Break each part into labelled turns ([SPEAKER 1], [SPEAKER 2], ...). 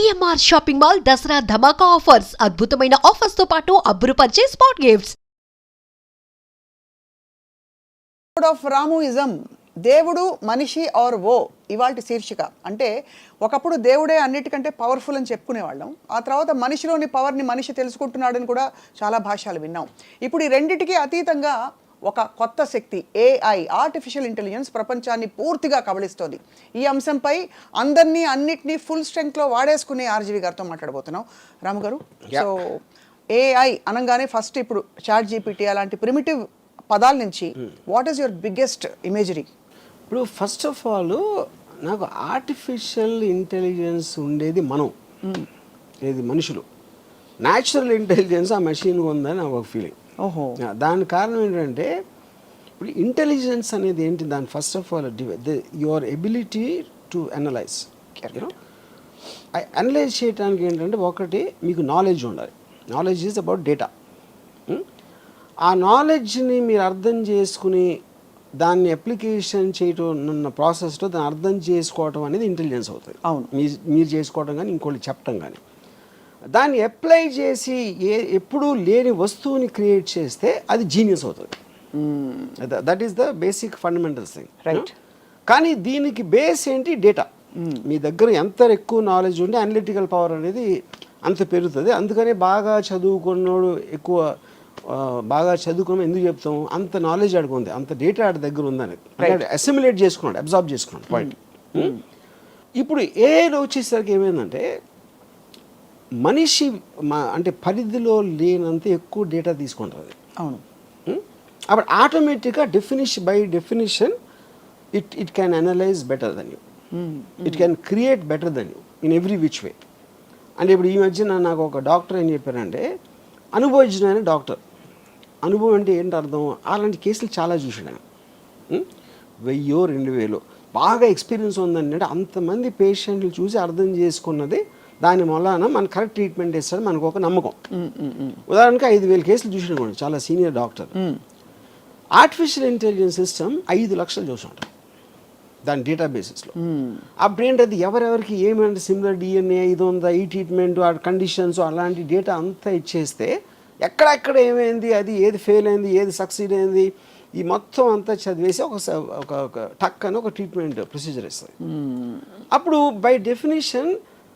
[SPEAKER 1] CMR shopping mall Dasara ధమాకా offers అద్భుతమైన offers తో పాటు అబ్బురుపరిచే స్పాట్ గిఫ్ట్స్.
[SPEAKER 2] ఆఫ్ రాముయిజం దేవుడు మనిషి ఆర్ ఓ ఇవాల్టి శీర్షిక. అంటే ఒకప్పుడు దేవుడే అన్నిటికంటే పవర్ఫుల్ అని చెప్పుకునేవాళ్ళం. ఆ తర్వాత మనిషిలోని పవర్ని మనిషి తెలుసుకుంటున్నాడని కూడా చాలా భాషలు విన్నాం. ఇప్పుడు ఈ రెండిటికి అతీతంగా ఒక కొత్త శక్తి ఏఐ, ఆర్టిఫిషియల్ ఇంటెలిజెన్స్ ప్రపంచాన్ని పూర్తిగా కబళిస్తోంది. ఈ అంశంపై అందరినీ అన్నిటినీ ఫుల్ స్ట్రెంగ్త్లో వాడేసుకునే ఆర్జీవి గారితో మాట్లాడబోతున్నాం. రాము గారు, సో ఏఐ అనగానే ఫస్ట్ ఇప్పుడు చాట్ జీపీటీ అలాంటి ప్రిమిటివ్ పదాల నుంచి what is your biggest imagery?
[SPEAKER 3] ఇప్పుడు ఫస్ట్ ఆఫ్ ఆల్ నాకు ఆర్టిఫిషియల్ ఇంటెలిజెన్స్ ఉండేది మనం, ఏది మనుషులు. న్యాచురల్ ఇంటెలిజెన్స్ ఆ మెషిన్ ఉందని నాకు ఒక ఫీలింగ్.
[SPEAKER 2] ఓహో,
[SPEAKER 3] దాని కారణం ఏంటంటే ఇప్పుడు ఇంటెలిజెన్స్ అనేది ఏంటి? దాని first of all your ability to analyse. Analyse చేయడానికి ఏంటంటే ఒకటి మీకు నాలెడ్జ్ ఉండాలి. Knowledge is about data. ఆ నాలెడ్జ్ని మీరు అర్థం చేసుకుని దాన్ని అప్లికేషన్ చేయటం ఉన్న ప్రాసెస్లో దాన్ని అర్థం చేసుకోవటం అనేది ఇంటెలిజెన్స్ అవుతుంది.
[SPEAKER 2] అవును,
[SPEAKER 3] మీరు చేసుకోవటం కానీ ఇంకోటి చెప్పటం కానీ. దాన్ని అప్లై చేసి ఎప్పుడూ లేని వస్తువుని క్రియేట్ చేస్తే అది జీనియస్ అవుతుంది. That is the basic fundamental thing, right? కానీ దీనికి బేస్ ఏంటి? డేటా. మీ దగ్గర ఎంత ఎక్కువ నాలెడ్జ్ ఉంటే అనలిటికల్ పవర్ అనేది అంత పెరుగుతుంది. అందుకనే బాగా చదువుకున్నాడు బాగా చదువుకున్నాం ఎందుకు చెప్తాం? అంత నాలెడ్జ్ ఆడుకుంది, అంత డేటా ఆడి దగ్గర ఉందని అసిమిలేట్ చేసుకున్నాడు, అబ్జార్బ్ చేసుకున్నాడు. పాయింట్. ఇప్పుడు ఏఐలో వచ్చేసరికి ఏమైందంటే మనిషి అంటే పరిధిలో లేనంత ఎక్కువ డేటా తీసుకుంటుంది.
[SPEAKER 2] అవును.
[SPEAKER 3] అప్పుడు ఆటోమేటిక్గా by definition it can analyze better than you, it can create better than you in every which way. అంటే ఇప్పుడు ఈ మధ్యన నాకు ఒక డాక్టర్ ఏం చెప్పారంటే, అనుభవజ్ఞమైన డాక్టర్. అనుభవం అంటే ఏంటి అర్థం? అలాంటి కేసులు చాలా చూసాడు ఆయన. 1000-2000 బాగా ఎక్స్పీరియన్స్ ఉందంటే అంతమంది పేషెంట్లు చూసి అర్థం చేసుకున్నది. దాని వలన మనకు కరెక్ట్ ట్రీట్మెంట్ ఇస్తాడు, మనకు ఒక నమ్మకం. ఉదాహరణకి 5000 కేసులు చూసిన చాలా senior doctor. Artificial intelligence system 5 లక్షలు చూసుంటారు దాని డేటాబేసెస్లో. అప్పుడేంటి అది ఎవరెవరికి ఏమంటే సిమిలర్ డిఎన్ఏ ఇది ఉందా, ఈ ట్రీట్మెంట్, ఆ కండిషన్స్, అలాంటి డేటా అంతా ఇచ్చేస్తే ఎక్కడెక్కడ ఏమైంది, అది ఏది ఫెయిల్ అయింది, ఏది సక్సీడ్ అయింది, ఈ మొత్తం అంతా చదివేసి ఒక టక్ అని ఒక ట్రీట్మెంట్ ప్రొసీజర్ ఇస్తుంది. అప్పుడు బై డెఫినేషన్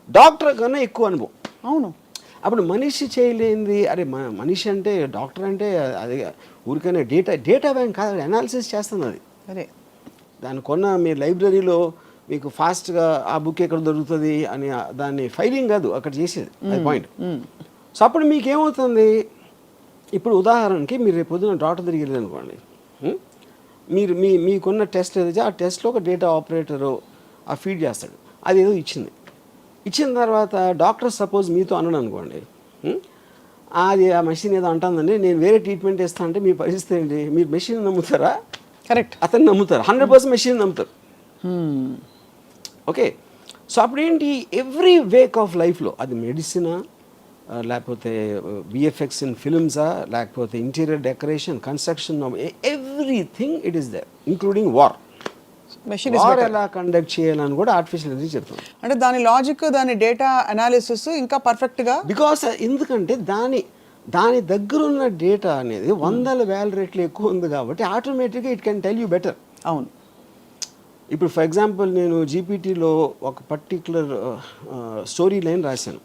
[SPEAKER 3] డాక్టర్ కన్నా ఎక్కువ అనుభవం.
[SPEAKER 2] అవును.
[SPEAKER 3] అప్పుడు మనిషి చేయలేంది. అరే మనిషి అంటే డాక్టర్ అంటే అది ఊరికైనా డేటా బ్యాంక్ కాదు, అనాలిసిస్ చేస్తుంది అది.
[SPEAKER 2] అదే
[SPEAKER 3] దాన్ని కొన్న మీ లైబ్రరీలో మీకు ఫాస్ట్గా ఆ బుక్ ఎక్కడ దొరుకుతుంది అని దాన్ని ఫైలింగ్ కాదు అక్కడ చేసేది, అది పాయింట్. సో అప్పుడు మీకు ఏమవుతుంది? ఇప్పుడు ఉదాహరణకి మీరు రేపు పొద్దున డాక్టర్ దగ్గరికి వెళ్ళారు అనుకోండి, మీరు మీకున్న టెస్ట్ ఏదైతే ఆ టెస్ట్లో ఒక డేటా ఆపరేటరు ఆ ఫీడ్ చేస్తాడు, అది ఏదో ఇచ్చిన తర్వాత డాక్టర్ సపోజ్ మీతో అన్నాడు అనుకోండి, అది ఆ మెషిన్ ఏదో అంటుందండి, నేను వేరే ట్రీట్మెంట్ ఇస్తాను అంటే మీ పరిస్థితి ఏంటి? మీరు మెషిన్ నమ్ముతారా?
[SPEAKER 2] కరెక్ట్,
[SPEAKER 3] అతను నమ్ముతారు. 100% మెషిన్ నమ్ముతారు. ఓకే. సో అప్పుడేంటి, ఎవ్రీ వేక్ ఆఫ్ లైఫ్లో అది మెడిసినా, లేకపోతే విఎఫ్ఎక్స్ ఇన్ ఫిల్మ్సా, లేకపోతే interior decoration, construction, everything it is there, including war. Machine ఎలా కండక్ట్ చేయాలని కూడా ఆర్టిఫిషియల్ ఇంటెలిజెన్స్ చెప్తుంది.
[SPEAKER 2] అంటే దాని లాజిక్, దాని డేటా అనాలిసిస్ ఇంకా పర్ఫెక్ట్గా,
[SPEAKER 3] బికాస్ ఎందుకంటే దాని దగ్గర ఉన్న డేటా అనేది 100,000 రెట్లు ఎక్కువ ఉంది కాబట్టి ఆటోమేటిక్గా it can tell you better.
[SPEAKER 2] అవును.
[SPEAKER 3] ఇప్పుడు ఫర్ ఎగ్జాంపుల్ నేను జీపీటీలో ఒక పర్టిక్యులర్ స్టోరీ లైన్ రాశాను.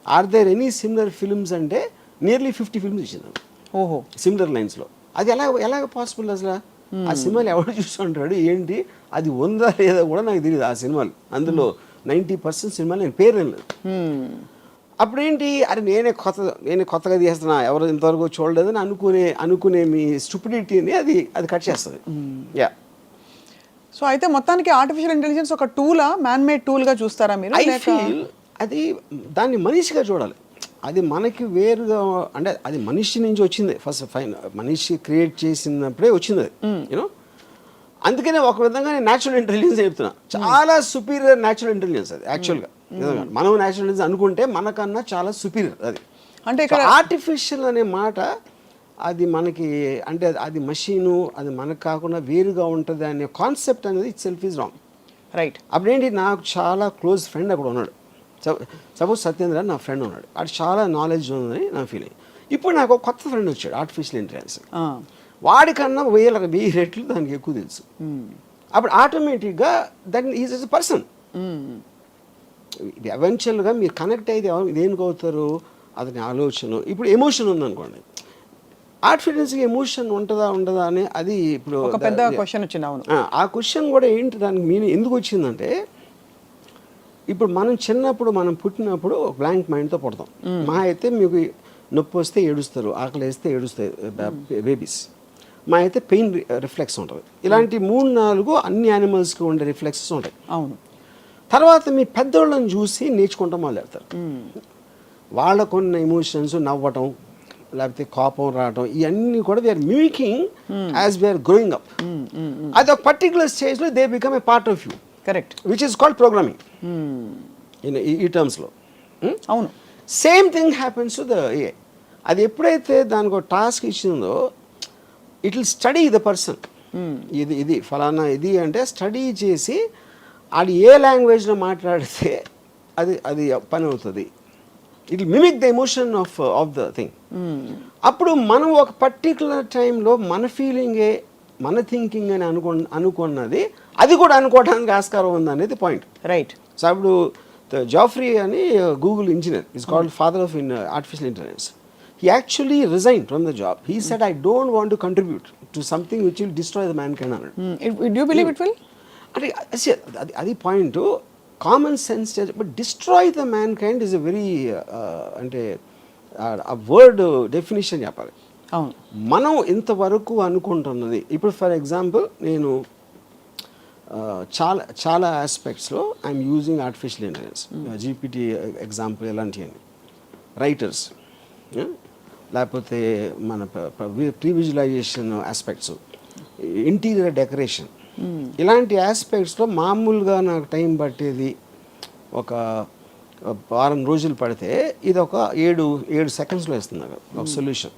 [SPEAKER 3] Are there any similar films అంటే నియర్లీ 50 ఫిల్మ్స్ ఇచ్చింది.
[SPEAKER 2] ఓహో,
[SPEAKER 3] సిమిలర్ లైన్స్లో. అది ఎలాగ పాసిబుల్ అసలు? ఆ సినిమాలు ఎవరు చూస్తుంటాడు ఏంటి, అది ఉందా లేదా కూడా నాకు తెలియదు. ఆ సినిమాలు అందులో 90% సినిమాలు నేను పేరు లేదు. అప్పుడేంటి, అరే నేనే కొత్తగా తీస్తున్నా, ఎవరు ఇంతవరకు చూడలేదని అనుకునే మీ స్టూపిడిటీని అది కట్ చేస్తుంది. యా.
[SPEAKER 2] సో అయితే మొత్తానికి ఆర్టిఫిషియల్ ఇంటెలిజెన్స్ ఒక టూలా, మ్యాన్ మేడ్ టూల్గా చూస్తారా మీరు?
[SPEAKER 3] ఐ ఫీల్ అది దాన్ని మనిషిగా చూడాలి. అది మనకి వేరుగా, అంటే అది మనిషి నుంచి వచ్చింది. ఫస్ట్ మనిషి క్రియేట్ చేసినప్పుడే వచ్చింది అది, యూనో. అందుకనే ఒక విధంగా నేను న్యాచురల్ ఇంటెలిజెన్స్ చెప్తున్నా. చాలా సుపీరియర్ న్యాచురల్ ఇంటెలిజెన్స్ అది యాక్చువల్గా. మనం న్యాచురల్ ఇంటెలిజెన్స్ అనుకుంటే మనకన్నా చాలా సుపీరియర్ అది. అంటే ఇక్కడ ఆర్టిఫిషియల్ అనే మాట అది మనకి, అంటే అది మషీను, అది మనకు కాకుండా వేరుగా ఉంటుంది అనే కాన్సెప్ట్ అనేది itself is wrong, right? అప్పుడేంటి, నాకు చాలా క్లోజ్ ఫ్రెండ్ అక్కడ ఉన్నాడు. సపోజ్ సత్యేంద్ర నా ఫ్రెండ్ ఉన్నాడు, అది చాలా నాలెడ్జ్ ఉందని నా ఫీలింగ్. ఇప్పుడు నాకు ఒక కొత్త ఫ్రెండ్ వచ్చాడు, ఆర్టిఫిషియల్ ఇంటెలిజెన్స్. వాడికన్నా 1000 రెట్లు దానికి ఎక్కువ తెలుసు. అప్పుడు ఆటోమేటిక్గా దట్ ఈజ్ ఎ పర్సన్. ఎవెన్చువల్గా మీరు కనెక్ట్ అయితే దేనికి అవుతారు, అతని ఆలోచన. ఇప్పుడు ఎమోషన్ ఉందనుకోండి, ఆర్టిఫిషియల్స్కి ఎమోషన్ ఉంటుందా ఉండదా అని అది ఇప్పుడు
[SPEAKER 2] ఒక పెద్ద క్వశ్చన్ వచ్చింది. అవును,
[SPEAKER 3] ఆ క్వశ్చన్ కూడా ఏంటి, దానికి మీనింగ్ ఎందుకు వచ్చిందంటే, ఇప్పుడు మనం చిన్నప్పుడు మనం పుట్టినప్పుడు బ్లాంక్ మైండ్తో పుడతాం. మా అయితే మీకు నొప్పి వస్తే ఏడుస్తారు, ఆకలి వేస్తే ఏడుస్తాయి బేబీస్. మా అయితే పెయిన్ రిఫ్లెక్స్ ఉంటుంది. ఇలాంటి 3-4 అన్ని యానిమల్స్కి ఉండే రిఫ్లెక్సెస్ ఉంటాయి.
[SPEAKER 2] అవును.
[SPEAKER 3] తర్వాత మీ పెద్దోళ్ళని చూసి నేర్చుకుంటాం మొదలెడతారు. వాళ్ళకున్న ఎమోషన్స్, నవ్వటం లేకపోతే కోపం రావటం, ఇవన్నీ కూడా we are mimicking as we are growing up. అది ఒక పర్టికులర్ స్టేజ్లో they become a part of you.
[SPEAKER 2] Correct.
[SPEAKER 3] Which is called programming ఈ టర్మ్స్లో.
[SPEAKER 2] అవును.
[SPEAKER 3] Same thing happens to the A. అది ఎప్పుడైతే దానికి ఒక టాస్క్ ఇచ్చిందో, it will study the person. ఇది ఫలానా ఇది అంటే స్టడీ చేసి అది ఏ లాంగ్వేజ్లో మాట్లాడితే అది పని అవుతుంది. It will mimic the emotion of the thing. అప్పుడు మనం ఒక పర్టికులర్ టైంలో మన ఫీలింగే మన థింకింగ్ అని అనుకున్నది అది కూడా అనుకోవడానికి ఆస్కారం ఉంది అనేది పాయింట్.
[SPEAKER 2] రైట్.
[SPEAKER 3] సో అప్పుడు జాఫ్రీ అని Google engineer is called father of artificial intelligence. He actually resigned from the job. He said, I don't want to contribute to something which will destroy the mankind.
[SPEAKER 2] Do you believe it will?
[SPEAKER 3] అది point. Common sense, but destroy the man kind is a very అంటే ఆ word definition చెప్పాలి.
[SPEAKER 2] అవును.
[SPEAKER 3] మనం ఇంతవరకు అనుకుంటున్నది, ఇప్పుడు for example నేను చాలా ఆస్పెక్ట్స్లో I'm using artificial intelligence, GPT example ఇలాంటివన్నీ. రైటర్స్, లేకపోతే మన pre visualisation aspects, interior decoration, ఇలాంటి ఆస్పెక్ట్స్లో మామూలుగా నాకు టైం పట్టేది ఒక 4 రోజులు పడితే ఇది ఒక 7 సెకండ్స్లో ఇస్తుంది నాకు ఒక సొల్యూషన్.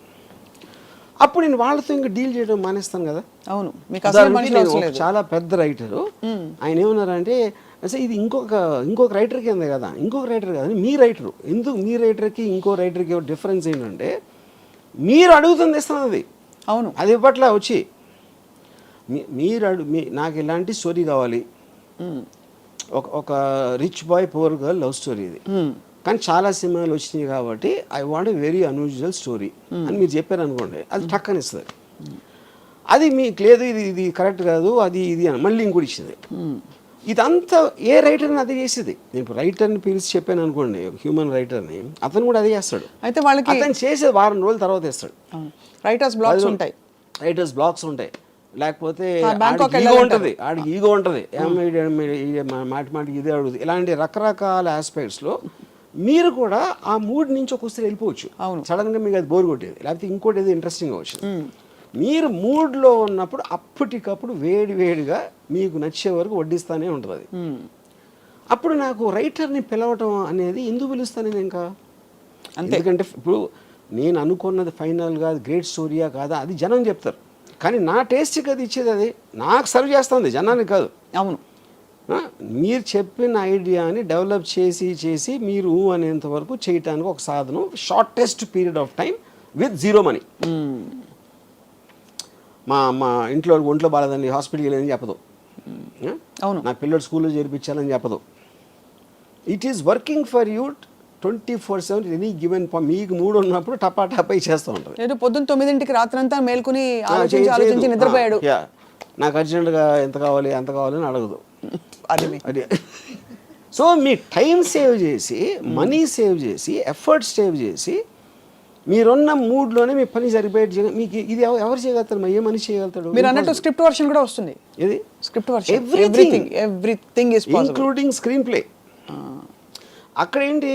[SPEAKER 3] అప్పుడు నేను వాళ్ళతో ఇంకా డీల్ చేయడం మానేస్తాను కదా.
[SPEAKER 2] అవును. మీకు అసలు మనుషులు అవసరం లేదు.
[SPEAKER 3] చాలా పెద్ద రైటరు ఆయన ఏమన్నారంటే, అసలు ఇది ఇంకొక రైటర్ కింద కదా, ఇంకొక రైటర్ కదా, మీ రైటరు. ఎందుకు మీ రైటర్కి ఇంకో రైటర్కి డిఫరెన్స్ ఏంటంటే, మీరు అడుగుతుంది ఇస్తున్నది.
[SPEAKER 2] అవును.
[SPEAKER 3] అది ఇప్పట్లా వచ్చి నాకు ఇలాంటి స్టోరీ కావాలి, ఒక rich boy poor girl love story ఇది, కానీ చాలా సినిమాలు వచ్చినాయి కాబట్టి I want a very unusual story అని మీరు చెప్పారు అనుకోండి, అది టక్కని ఇస్తుంది. అది మీకు లేదు, ఇది కరెక్ట్ కాదు, అది ఇది అని మళ్ళీ ఇంకోటి ఇచ్చింది. ఇదంతా ఏ రైటర్ని అదే చేసేది. నేను రైటర్ని పిలిచి చెప్పాను అనుకోండి, హ్యూమన్ రైటర్ని, అతను కూడా అదే చేస్తాడు.
[SPEAKER 2] అయితే వాళ్ళకి
[SPEAKER 3] అతను చేసేది 1 వారం రోజుల తర్వాత ఇస్తాడు.
[SPEAKER 2] రైటర్స్ బ్లాక్స్ ఉంటాయి,
[SPEAKER 3] లేకపోతే ఈగో ఉంటుంది, ఆడికి ఈగో ఉంటుంది, మాటికి ఇదే అడుగుతుంది. ఇలాంటి రకరకాల ఆస్పెక్ట్స్లో మీరు కూడా ఆ మూడ్ నుంచి ఒకసారి వెళ్ళిపోవచ్చు. సడన్గా మీకు అది బోర్ కొట్టేది, లేకపోతే ఇంకోటి ఏదో ఇంట్రెస్టింగ్గా వచ్చింది. మీరు మూడ్లో ఉన్నప్పుడు అప్పటికప్పుడు వేడిగా మీకు నచ్చే వరకు వడ్డిస్తానే ఉంటుంది అది. అప్పుడు నాకు రైటర్ని పిలవటం అనేది ఎందుకు పిలుస్తాను నేను ఇంకా, ఎందుకంటే ఇప్పుడు నేను అనుకున్నది ఫైనల్గా అది గ్రేట్ స్టోరీయా కాదా అది జనం చెప్తారు, కానీ నా టేస్ట్కి అది ఇచ్చేది అది నాకు సర్వ్ చేస్తుంది, జనానికి కాదు.
[SPEAKER 2] అవును.
[SPEAKER 3] మీరు చెప్పిన ఐడియాని డెవలప్ చేసి మీరు అనేంత వరకు చేయటానికి ఒక సాధనం, shortest period of time with 0 money. మా ఇంట్లో ఒంట్లో బాగాలేదండి, హాస్పిటల్కి వెళ్ళని చెప్పదు.
[SPEAKER 2] అవును.
[SPEAKER 3] నా పిల్లలు స్కూల్లో చేర్పించాలని చెప్పదు. It is working for you 24/7 any given. మీకు మూడు ఉన్నప్పుడు టపా చేస్తూ ఉంటుంది.
[SPEAKER 2] లేదు పొద్దున్న 9ంటికి రాత్రంతా మేల్కొని ఆలోచించి నిద్రపోయాడు.
[SPEAKER 3] నాకు అర్జెంటుగా ఎంత కావాలి అంత కావాలని అడగదు.
[SPEAKER 2] అది
[SPEAKER 3] సో మీ టైం సేవ్ చేసి, మనీ సేవ్ చేసి, ఎఫర్ట్ సేవ్ చేసి, మీరున్న మూడ్లోనే మీ పని సరిపోయేది. మీకు ఇది ఎవరు చేయగలుగుతారు, ఏ మనిషి చేయగలుగుతాడు?
[SPEAKER 2] మీరు అన్నట్టు స్క్రిప్ట్ వర్షన్ కూడా వస్తుంది.
[SPEAKER 3] ఇది
[SPEAKER 2] script version, everything is possible,
[SPEAKER 3] including screenplay. అక్కడేంటి,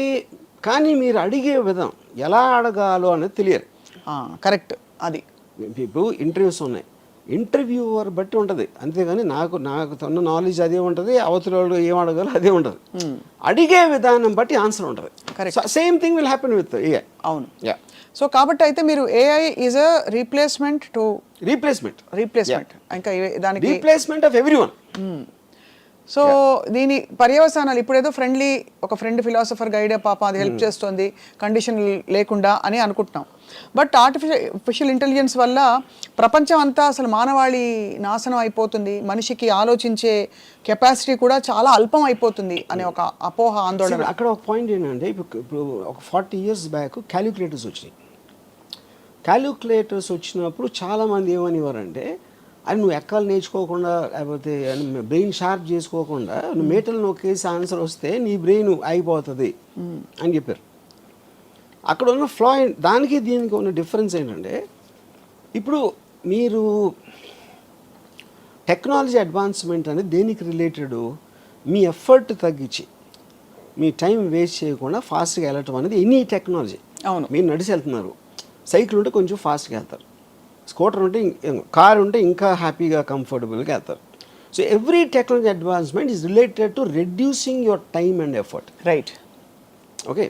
[SPEAKER 3] కానీ మీరు అడిగే విధం ఎలా అడగాలో అనేది తెలియదు.
[SPEAKER 2] కరెక్ట్. అది
[SPEAKER 3] ఇప్పుడు ఇంటర్వ్యూస్ ఉన్నాయి, ఇంటర్వ్యూవర్ బట్టి ఉంటుంది, అంతేగాని నాకు తన నాలెడ్జ్ అదే ఉంటుంది, అవతల వాళ్ళు ఏం అడగాలో అదే ఉంటుంది. అడిగే విధానం బట్టి ఆన్సర్ ఉంటుంది. Same thing will happen with AI.
[SPEAKER 2] అవును. సో కాబట్టి అయితే మీరు ఏఐ ఈజ్ అ రీప్లేస్మెంట్ ఇంకా దానికి
[SPEAKER 3] రీప్లేస్మెంట్ ఆఫ్ ఎవ్రీవన్.
[SPEAKER 2] సో దీని పర్యవసానాలు ఇప్పుడు ఏదో ఒక ఫ్రెండ్ ఫిలాసఫర్ గైడ్ పాప అది హెల్ప్ చేస్తుంది కండిషన్ లేకుండా అని అనుకుంటున్నాం. బట్ ఆర్టిఫిషియల్ ఇంటెలిజెన్స్ వల్ల ప్రపంచం అంతా అసలు మానవాళి నాశనం అయిపోతుంది, మనిషికి ఆలోచించే కెపాసిటీ కూడా చాలా అల్పం అయిపోతుంది అనే ఒక అపోహ, ఆందోళన.
[SPEAKER 3] అక్కడ ఒక పాయింట్ ఏంటంటే ఇప్పుడు ఒక 40 years బ్యాక్ క్యాలిక్యులేటర్స్ వచ్చినాయి. క్యాలిక్యులేటర్స్ వచ్చినప్పుడు చాలామంది ఏమనేవారంటే అది నువ్వు ఎక్కాలు నేర్చుకోకుండా లేకపోతే బ్రెయిన్ షార్ప్ చేసుకోకుండా నువ్వు మేటలు నొక్కేసి ఆన్సర్ వస్తే నీ బ్రెయిన్ అయిపోతుంది అని చెప్పారు. అక్కడ ఉన్న ఫ్లా దానికి దీనికి ఉన్న డిఫరెన్స్ ఏంటంటే ఇప్పుడు మీరు టెక్నాలజీ అడ్వాన్స్మెంట్ అనేది దేనికి రిలేటెడ్, మీ ఎఫర్ట్ తగ్గించి మీ టైం వేస్ట్ చేయకుండా ఫాస్ట్గా వెళ్ళటం అనేది ఎనీ టెక్నాలజీ.
[SPEAKER 2] అవును,
[SPEAKER 3] మీరు నడిచి వెళ్తున్నారు, సైకిల్ ఉంటే కొంచెం ఫాస్ట్గా వెళ్తారు, స్కూటర్ ఉంటే కార్ ఉంటే ఇంకా హ్యాపీగా కంఫర్టబుల్గా వెళ్తారు. So every technology advancement is related to reducing your time and effort.
[SPEAKER 2] Right.
[SPEAKER 3] Okay,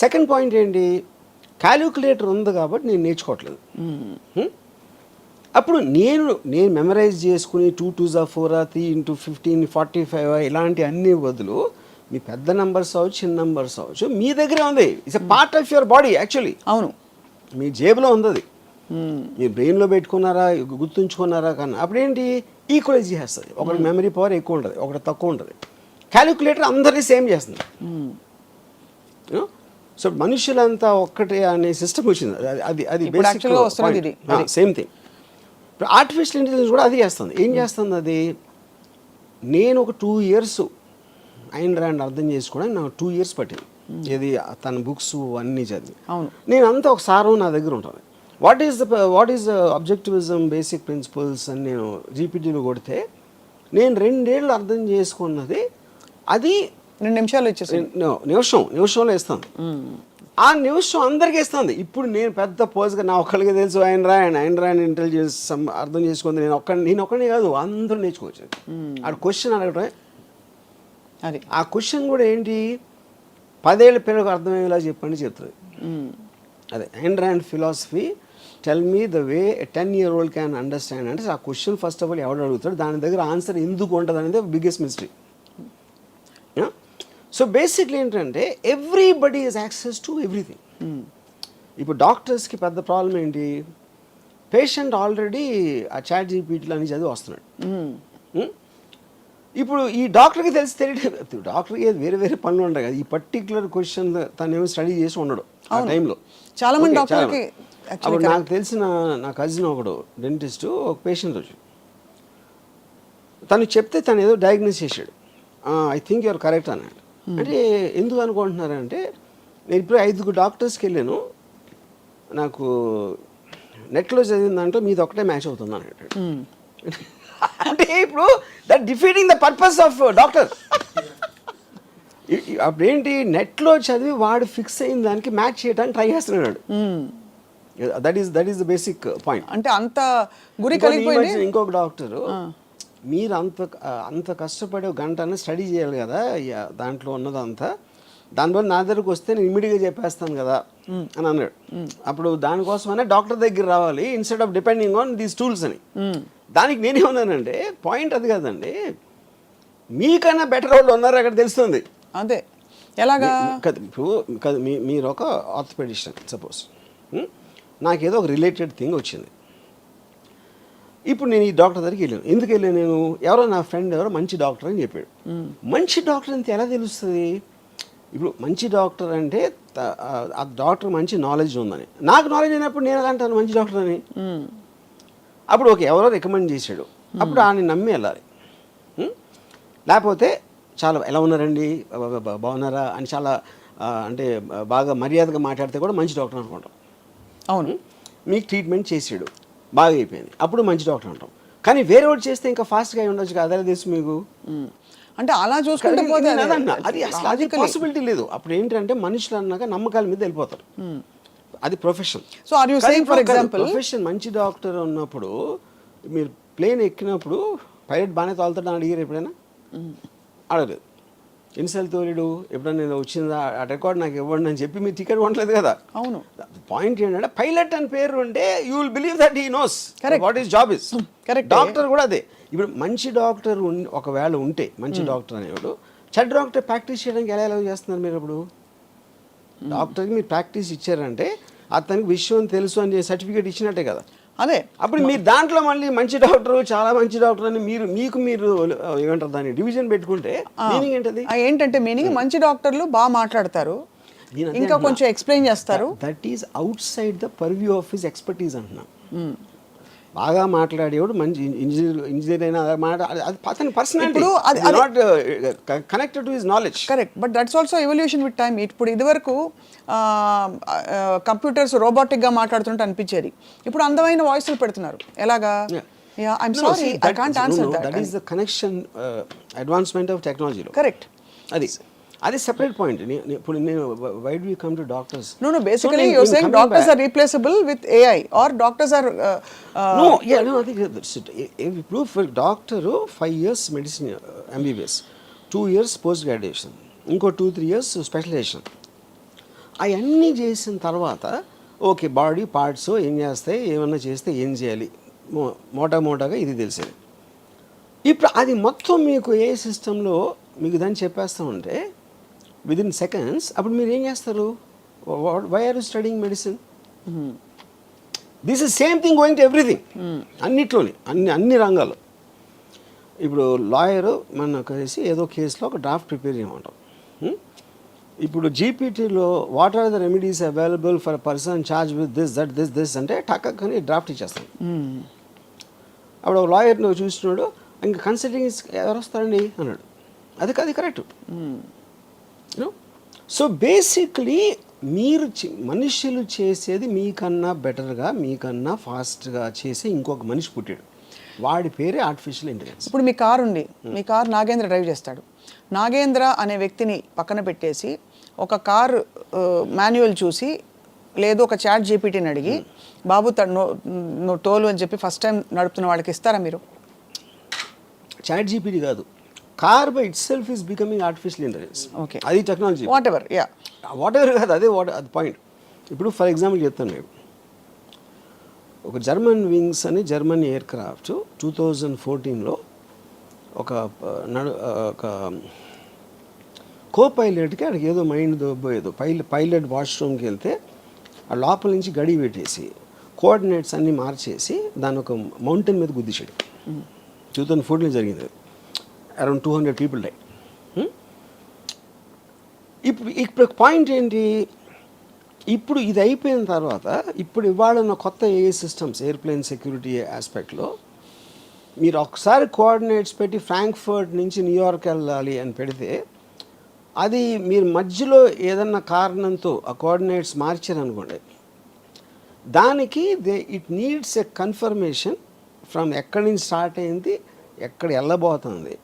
[SPEAKER 3] second point ఏంటి, క్యాలిక్యులేటర్ ఉంది కాబట్టి నేను నేర్చుకోవట్లేదు. అప్పుడు నేను మెమరైజ్ చేసుకుని 2 2s 4 3 × 15 45 ఇలాంటి అన్ని బదులు మీ పెద్ద నెంబర్స్ అవ్వచ్చు, చిన్న నెంబర్స్ అవ్వచ్చు, మీ దగ్గరే ఉంది. It's a part of your body actually.
[SPEAKER 2] అవును,
[SPEAKER 3] మీ జేబులో ఉంది అది. మీరు బ్రెయిన్లో పెట్టుకున్నారా, గుర్తుంచుకున్నారా, కన్నా అప్పుడేంటి ఈక్వలైజ్ చేస్తుంది. ఒకటి మెమరీ పవర్ ఎక్కువ ఉంటుంది, ఒకటి తక్కువ ఉంటుంది. క్యాలిక్యులేటర్ అందరినీ సేమ్ చేస్తుంది. సో మనుషులంతా ఒక్కటే అనే సిస్టమ్ వచ్చింది. అది సేమ్ థింగ్. ఇప్పుడు ఆర్టిఫిషియల్ ఇంటెలిజెన్స్ కూడా అది చేస్తుంది. ఏం చేస్తుంది అది? నేను ఒక 2 years ఐన్ ర్యాండ్ అర్థం చేసుకోవడానికి నాకు 2 years పట్టింది. ఇది తన బుక్స్ అన్నీ చదివి.
[SPEAKER 2] అవును,
[SPEAKER 3] నేను అంతా ఒక సారం నా దగ్గర ఉంటుంది. వాట్ ఈస్ అబ్జెక్టివిజం బేసిక్ ప్రిన్సిపల్స్ అని నేను జీపీటీలో కొడితే నేను 2 ఏళ్ళు అర్థం చేసుకున్నది అది
[SPEAKER 2] 2 నిమిషాలు ఇచ్చేసి
[SPEAKER 3] నిమిషంలో ఇస్తుంది. ఆ నిమిషం అందరికీ ఇస్తుంది. ఇప్పుడు నేను పెద్ద పోజ్గా నా ఒక్కడికి తెలుసు ఐన్ ర్యాండ్ ఇంటెలిజెన్స్ అర్థం చేసుకుంది నేను ఒక్కడిని కాదు, అందరూ నేర్చుకోవచ్చు. ఆ క్వశ్చన్ అడగటమే
[SPEAKER 2] అది.
[SPEAKER 3] ఆ క్వశ్చన్ కూడా ఏంటి, 10 ఏళ్ళ పిల్లలకు అర్థమయ్యేలా చెప్పండి చెప్తుంది. అదే Ayn Rand philosophy, tell me the way 10-year-old can understand. అంటే ఆ క్వశ్చన్ ఫస్ట్ ఆఫ్ ఆల్ ఎవడు అడుగుతాడు, దాని దగ్గర ఆన్సర్ ఎందుకు ఉంటుంది అనేది బిగ్గెస్ట్ మిస్టరీ. సో బేసిక్లీ ఏంటంటే everybody is access to everything. ఇప్పుడు డాక్టర్స్కి పెద్ద ప్రాబ్లం ఏంటి, పేషెంట్ ఆల్రెడీ ఆ చాట్ జీపీటీలో అని చదివి వస్తున్నాడు. ఇప్పుడు ఈ డాక్టర్కి తెలియదు, డాక్టర్కి వేరే వేరే పనులు ఉంటాయి కదా, ఈ పర్టికులర్ క్వశ్చన్ తను ఏమో స్టడీ చేసి ఉండడు ఆ టైంలో.
[SPEAKER 2] చాలా మంది డాక్టర్కి.
[SPEAKER 3] అప్పుడు నాకు తెలిసిన నా కజిన్ ఒకడు డెంటిస్ట్ ఒక పేషెంట్ వచ్చి తను చెప్తే తను ఏదో డయాగ్నోస్ చేశాడు. ఐ థింక్ యూఆర్ కరెక్ట్ అన్నాడు. అంటే ఎందుకు అనుకుంటున్నారంటే నేను ఇప్పుడు 5 డాక్టర్స్కి వెళ్ళాను, నాకు నెట్లో చదివిన దాంట్లో మీది ఒకటే మ్యాచ్ అవుతుంది అన్నాడు. అంటే ఇప్పుడు that defeating the purpose of doctor. అప్పుడేంటి, నెట్లో చదివి వాడు ఫిక్స్ అయిన దానికి మ్యాచ్ చేయడానికి ట్రై చేస్తున్నాడు. That is the basic point.
[SPEAKER 2] అంటే అంత గురి కలిగిపోయింది.
[SPEAKER 3] ఇంకొక డాక్టరు, మీరు అంత కష్టపడి 1 గంట స్టడీ చేయాలి కదా దాంట్లో ఉన్నదంతా, దానివల్ల నా దగ్గరకు వస్తే నేను ఇమీడియట్గా చెప్పేస్తాను కదా అని అన్నాడు. అప్పుడు దానికోసమైనా డాక్టర్ దగ్గర రావాలి instead of depending on these tools అని. దానికి నేనేమన్నానంటే పాయింట్ అది కాదండి, మీకన్నా బెటర్ వాళ్ళు ఉన్నారు అక్కడ తెలుస్తుంది.
[SPEAKER 2] అదే ఎలాగా
[SPEAKER 3] కదా, ఇప్పుడు మీరు ఒక ఆర్థోపెడిషన్ సపోజ్, నాకేదో ఒక రిలేటెడ్ థింగ్ వచ్చింది. ఇప్పుడు నేను ఈ డాక్టర్ దగ్గరికి వెళ్ళాను. ఎందుకు వెళ్ళాను నేను, ఎవరో నా ఫ్రెండ్ ఎవరో మంచి డాక్టర్ అని చెప్పాడు. మంచి డాక్టర్ అంటే ఎలా తెలుస్తుంది? ఇప్పుడు మంచి డాక్టర్ అంటే ఆ డాక్టర్ మంచి నాలెడ్జ్ ఉందని, నాకు నాలెడ్జ్ అయినప్పుడు నేను ఎలా అంటాను మంచి డాక్టర్ అని? అప్పుడు ఓకే, ఎవరో రికమెండ్ చేశాడు, అప్పుడు ఆయన నమ్మి వెళ్ళాలి. లేకపోతే చాలా ఎలా ఉన్నారండి, బాగున్నారా అని చాలా అంటే బాగా మర్యాదగా మాట్లాడితే కూడా మంచి డాక్టర్ అనుకుంటాం.
[SPEAKER 2] అవును,
[SPEAKER 3] మీకు ట్రీట్మెంట్ చేసాడు, బాగా అయిపోయింది, అప్పుడు మంచి డాక్టర్ అంటాం. కానీ వేరే వాడు చేస్తే ఇంకా ఫాస్ట్గా ఉండొచ్చు కదా, అదే తెలుసు మీకు.
[SPEAKER 2] అంటే అలా చూసుకుంటే
[SPEAKER 3] అది అసలు అది పాసిబిలిటీ లేదు. అప్పుడు ఏంటంటే మనుషులు అన్నాక నమ్మకాల మీద వెళ్ళిపోతారు. అది profession.
[SPEAKER 2] So are you saying for example
[SPEAKER 3] profession మంచి డాక్టర్ ఉన్నప్పుడు మీరు ప్లేన్ ఎక్కినప్పుడు పైలట్ బాగానే తోలుతాడు అని అడిగారు ఎప్పుడైనా? అడగలేదు. ఎన్నిసార్లు తోలేడు, ఎప్పుడన్నా నేను వచ్చిందా ఆ రికార్డ్ నాకు ఇవ్వండి అని చెప్పి మీరు టికెట్ కొనలేదు కదా.
[SPEAKER 2] అవును.
[SPEAKER 3] పాయింట్ ఏంటంటే పైలట్ అని పేరు ఉంటే you will believe that he knows what is job is.
[SPEAKER 2] Correct.
[SPEAKER 3] Doctor కూడా అదే. ఇప్పుడు మంచి డాక్టర్ ఒకవేళ ఉంటే మంచి డాక్టర్ అనేవాడు చెడ్డ డాక్టర్ ప్రాక్టీస్ చేయడానికి ఎలా చేస్తున్నారు మీరు? అప్పుడు డాక్టర్కి మీరు ప్రాక్టీస్ ఇచ్చారంటే అతనికి విషయం తెలుసు అని సర్టిఫికేట్ ఇచ్చినట్టే కదా.
[SPEAKER 2] అదే
[SPEAKER 3] అప్పుడు మీరు దాంట్లో మళ్ళీ మంచి డాక్టర్ చాలా మంచి డాక్టర్ అని మీరు ఏమంటారు దాన్ని డివిజన్ పెట్టుకుంటే మీనింగ్ ఏంటది?
[SPEAKER 2] ఏంటంటే మీనింగ్ మంచి డాక్టర్లు బాగా మాట్లాడతారు, ఇంకా కొంచెం ఎక్స్ప్లెయిన్ చేస్తారు.
[SPEAKER 3] That is out side the purview of his expertise అంటున్నా. బాగా మాట్లాడేవాడు మంచి ఇంజనీర్ అయినా అతని personality not connected to his knowledge.
[SPEAKER 2] Correct, but that's also evolution with time. ఇప్పుడు ఇదివరకు కంప్యూటర్స్ రోబోటిక్గా మాట్లాడుతుంటే అనిపించేది, ఇప్పుడు అందమైన వాయిస్లు పెడుతున్నారు. ఎలాగా? I'm sorry, I can't answer that.
[SPEAKER 3] That is the connection advancement of టెక్నాలజీలో.
[SPEAKER 2] కరెక్ట్.
[SPEAKER 3] అది సెపరేట్ పాయింట్. ఇప్పుడు నేను why do you come to doctors?
[SPEAKER 2] No, basically you're saying doctors are replaceable with AI or doctors are
[SPEAKER 3] no, I think that's it. ఇప్పుడు for doctor 5 years medicine MBBS, 2 years post graduation, ఇంకో 2-3 years specialisation. అవన్నీ చేసిన తర్వాత okay body parts ఏం చేస్తాయి, ఏమన్నా చేస్తే ఏం చేయాలి, మోటాగా ఇది తెలిసేది. ఇప్పుడు అది మొత్తం మీకు ఏ సిస్టంలో మీకు దాన్ని చెప్పేస్తూ ఉంటే విదిన్ సెకండ్స్, అప్పుడు మీరు ఏం చేస్తారు? Why are you studying medicine? This is same thing going to everything. అన్నిట్లోని అన్ని రంగాల్లో. ఇప్పుడు లాయరు మన కలిసి ఏదో కేసులో ఒక డ్రాఫ్ట్ ప్రిపేర్ చేయమంటాం. ఇప్పుడు జీపీటీలో what are the remedies available for person charge with this అంటే టక్ అని డ్రాఫ్ట్ ఇచ్చేస్తాం. అప్పుడు ఒక లాయర్ని చూస్తున్నాడు, ఇంకా కన్సల్టింగ్ ఎవరు వస్తారండి అన్నాడు. అది కరెక్ట్. సో బేసిక్లీ మీరు మనుషులు చేసేది మీకన్నా బెటర్గా, మీకన్నా ఫాస్ట్గా చేసి ఇంకొక మనిషి పుట్టాడు, వాడి పేరే ఆర్టిఫిషియల్ ఇంటెలిజెన్స్.
[SPEAKER 2] ఇప్పుడు మీ కారు ఉంది, మీ కారు నాగేంద్ర డ్రైవ్ చేస్తాడు. నాగేంద్ర అనే వ్యక్తిని పక్కన పెట్టేసి ఒక కారు మాన్యువల్ చూసి లేదు ఒక చాట్ జీపీటీని అడిగి బాబు నువ్వు తోలు అని చెప్పి ఫస్ట్ టైం నడుపుతున్న వాళ్ళకి ఇస్తారా మీరు?
[SPEAKER 3] చాట్ జీపీటీ కాదు, car by it self is becoming artificial intelligence.
[SPEAKER 2] Okay,
[SPEAKER 3] అది టెక్నాలజీ.
[SPEAKER 2] వాట్ ఎవర్
[SPEAKER 3] కాదు, అది పాయింట్. ఇప్పుడు ఫర్ ఎగ్జాంపుల్ చెప్తాను నేను, ఒక జర్మన్ వింగ్స్ అని జర్మన్ ఎయిర్ క్రాఫ్ట్ 2014లో ఒక కో పైలట్కి అక్కడికి ఏదో మైండ్ దొబ్బోయేదో పైలట్ వాష్రూమ్కి వెళ్తే ఆ లోపల నుంచి గడి పెట్టేసి కోఆర్డినేట్స్ అన్నీ మార్చేసి దాని ఒక మౌంటైన్ మీద గుద్దించాడు. 2014లో జరిగింది. Around 200 people die. ఇప్పుడు పాయింట్ ఏంటి? ఇప్పుడు ఇది అయిపోయిన తర్వాత ఇప్పుడు ఇవాళ కొత్త ఏఐ సిస్టమ్స్ ఎయిర్ప్లేన్ సెక్యూరిటీ ఆస్పెక్ట్లో మీరు ఒకసారి కోఆర్డినేట్స్ పెట్టి ఫ్రాంక్ఫర్ట్ నుంచి న్యూయార్క్ వెళ్ళాలి అని పెడితే అది మీరు మధ్యలో ఏదన్నా కారణంతో ఆ కోఆర్డినేట్స్ మార్చారనుకోండి, దానికి it needs a confirmation from ఎక్కడి నుంచి స్టార్ట్ అయింది, ఎక్కడ వెళ్ళబోతుంది,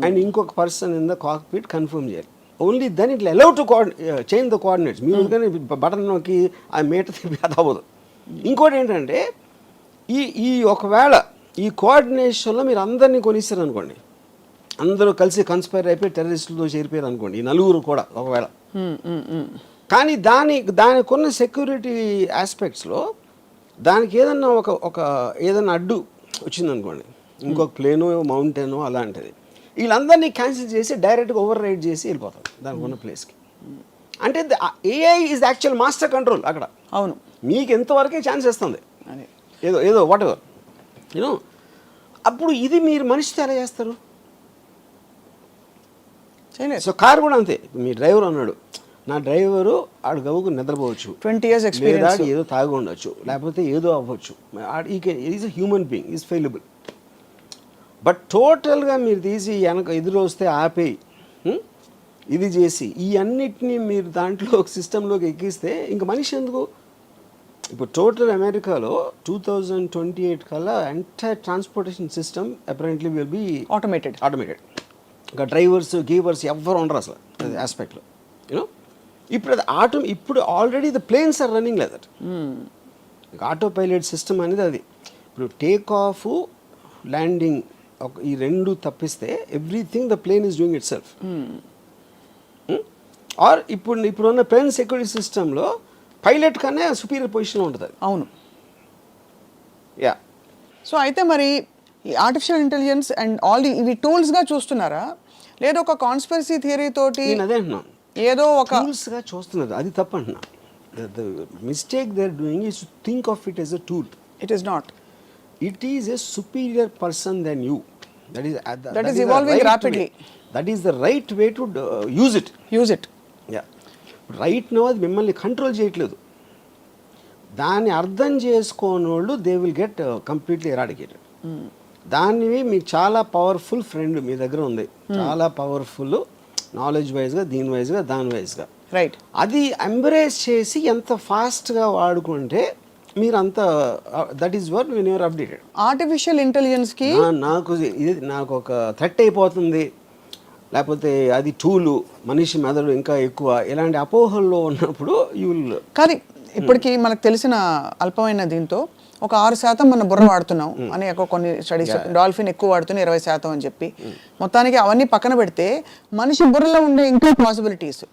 [SPEAKER 3] అండ్ ఇంకొక person in the cockpit confirm చేయాలి. Only then it allow to change the coordinates. మీరు కానీ బటన్ నొక్కి ఆ మీట తిప్పి అది అవ్వదు. ఇంకోటి ఏంటంటే ఈ ఒకవేళ ఈ కోఆర్డినేషన్లో మీరు అందరినీ కొనిస్తారు అనుకోండి, అందరూ కలిసి కన్స్పైర్ అయిపోయి టెర్రరిస్టులతో చేరిపోయారు అనుకోండి, ఈ నలుగురు కూడా ఒకవేళ. కానీ దానికున్న సెక్యూరిటీ ఆస్పెక్ట్స్లో దానికి ఏదన్నా ఒక ఏదన్నా అడ్డు వచ్చిందనుకోండి, ఇంకొక ప్లేనో మౌంటైనో అలాంటిది, వీళ్ళందరినీ క్యాన్సిల్ చేసి డైరెక్ట్గా ఓవర్ రైడ్ చేసి వెళ్ళిపోతారు దానికి ఉన్న ప్లేస్కి. అంటే AI is actual master control అక్కడ.
[SPEAKER 2] అవును,
[SPEAKER 3] మీకు ఎంతవరకే ఛాన్స్ ఇస్తుంది, ఏదో వాట్ ఎవర్ యూనో. అప్పుడు ఇది మీరు మనిషితో ఎలా చేస్తారు? సో కారు కూడా అంతే. మీ డ్రైవర్ అన్నాడు, నా డ్రైవరు ఆడు గవ్వుకు నిద్రపోవచ్చు,
[SPEAKER 2] 20 years experience,
[SPEAKER 3] ఏదో తాగి ఉండొచ్చు, లేకపోతే ఏదో అవ్వచ్చు, is a human being, is fallible. But టోటల్గా మీరు తీసి వెనక ఎదురు వస్తే ఆపేయి, ఇది చేసి ఈ అన్నిటినీ మీరు దాంట్లో ఒక సిస్టంలోకి ఎక్కిస్తే ఇంక మనిషి ఎందుకు? ఇప్పుడు టోటల్ అమెరికాలో 2028 కల్లా entire transportation system apparently will be
[SPEAKER 2] automated.
[SPEAKER 3] ఇంకా డ్రైవర్స్ గీవర్స్ ఎవ్వరు ఉండరు అసలు అది ఆస్పెక్ట్లో యూనో. ఇప్పుడు అది ఇప్పుడు already the planes are running like that. Auto pilot system అనేది అది. ఇప్పుడు టేక్ ఆఫ్, ల్యాండింగ్ ఈ రెండు తప్పిస్తే everything the plane is doing itself. Or ఇప్పుడున్న ప్లేన్ సెక్యూరిటీ సిస్టంలో పైలట్ కన్నా సుపీరియర్ పొజిషన్ ఉంటుంది అది.
[SPEAKER 2] అవును.
[SPEAKER 3] యా.
[SPEAKER 2] సో అయితే మరి ఈ ఆర్టిఫిషియల్ ఇంటెలిజెన్స్ అండ్ ఆల్ ఇవి టూల్స్గా చూస్తున్నారా, లేదా ఒక కాన్స్పిరసీ థియరీ తోటి
[SPEAKER 3] నేను అదే అంటున్నాను,
[SPEAKER 2] ఏదో ఒక
[SPEAKER 3] టూల్స్గా చూస్తున్నారు, అది తప్పు అంటున్నా. The mistake they are doing is to think of it as a tool.
[SPEAKER 2] It is not.
[SPEAKER 3] It is a superior person than you.
[SPEAKER 2] That is evolving rapidly.
[SPEAKER 3] That is the right way to use it.
[SPEAKER 2] Use it.
[SPEAKER 3] Yeah. Right now అది మిమ్మల్ని control చేయట్లేదు. దాన్ని అర్థం చేసుకోని వాళ్ళు they will get completely eradicated. దాన్ని మీకు చాలా పవర్ఫుల్ ఫ్రెండ్ మీ దగ్గర ఉంది, చాలా పవర్ఫుల్ నాలెడ్జ్ వైజ్గా, దీని వైజ్గా, దాని వైజ్గా.
[SPEAKER 2] రైట్.
[SPEAKER 3] అది ఎంబ్రేస్ చేసి ఎంత ఫాస్ట్గా వాడుకుంటే మీరంతా that is what when you're updated.
[SPEAKER 2] Artificial ఇంటెలిజెన్స్కి
[SPEAKER 3] నాకు ఒక థ్రెట్ అయిపోతుంది, లేకపోతే అది టూలు, మనిషి మెదడు ఇంకా ఎక్కువ, ఇలాంటి అపోహల్లో ఉన్నప్పుడు యూ విల్.
[SPEAKER 2] కానీ ఇప్పటికీ మనకు తెలిసిన అల్పమైన దీంతో ఒక 6% మన బుర్ర వాడుతున్నాం అని కొన్ని స్టడీస్, డాల్ఫిన్ ఎక్కువ వాడుతున్నా 20% అని చెప్పి, మొత్తానికి అవన్నీ పక్కన పెడితే మనిషి బుర్రలో ఉండే ఇంకా పాసిబిలిటీస్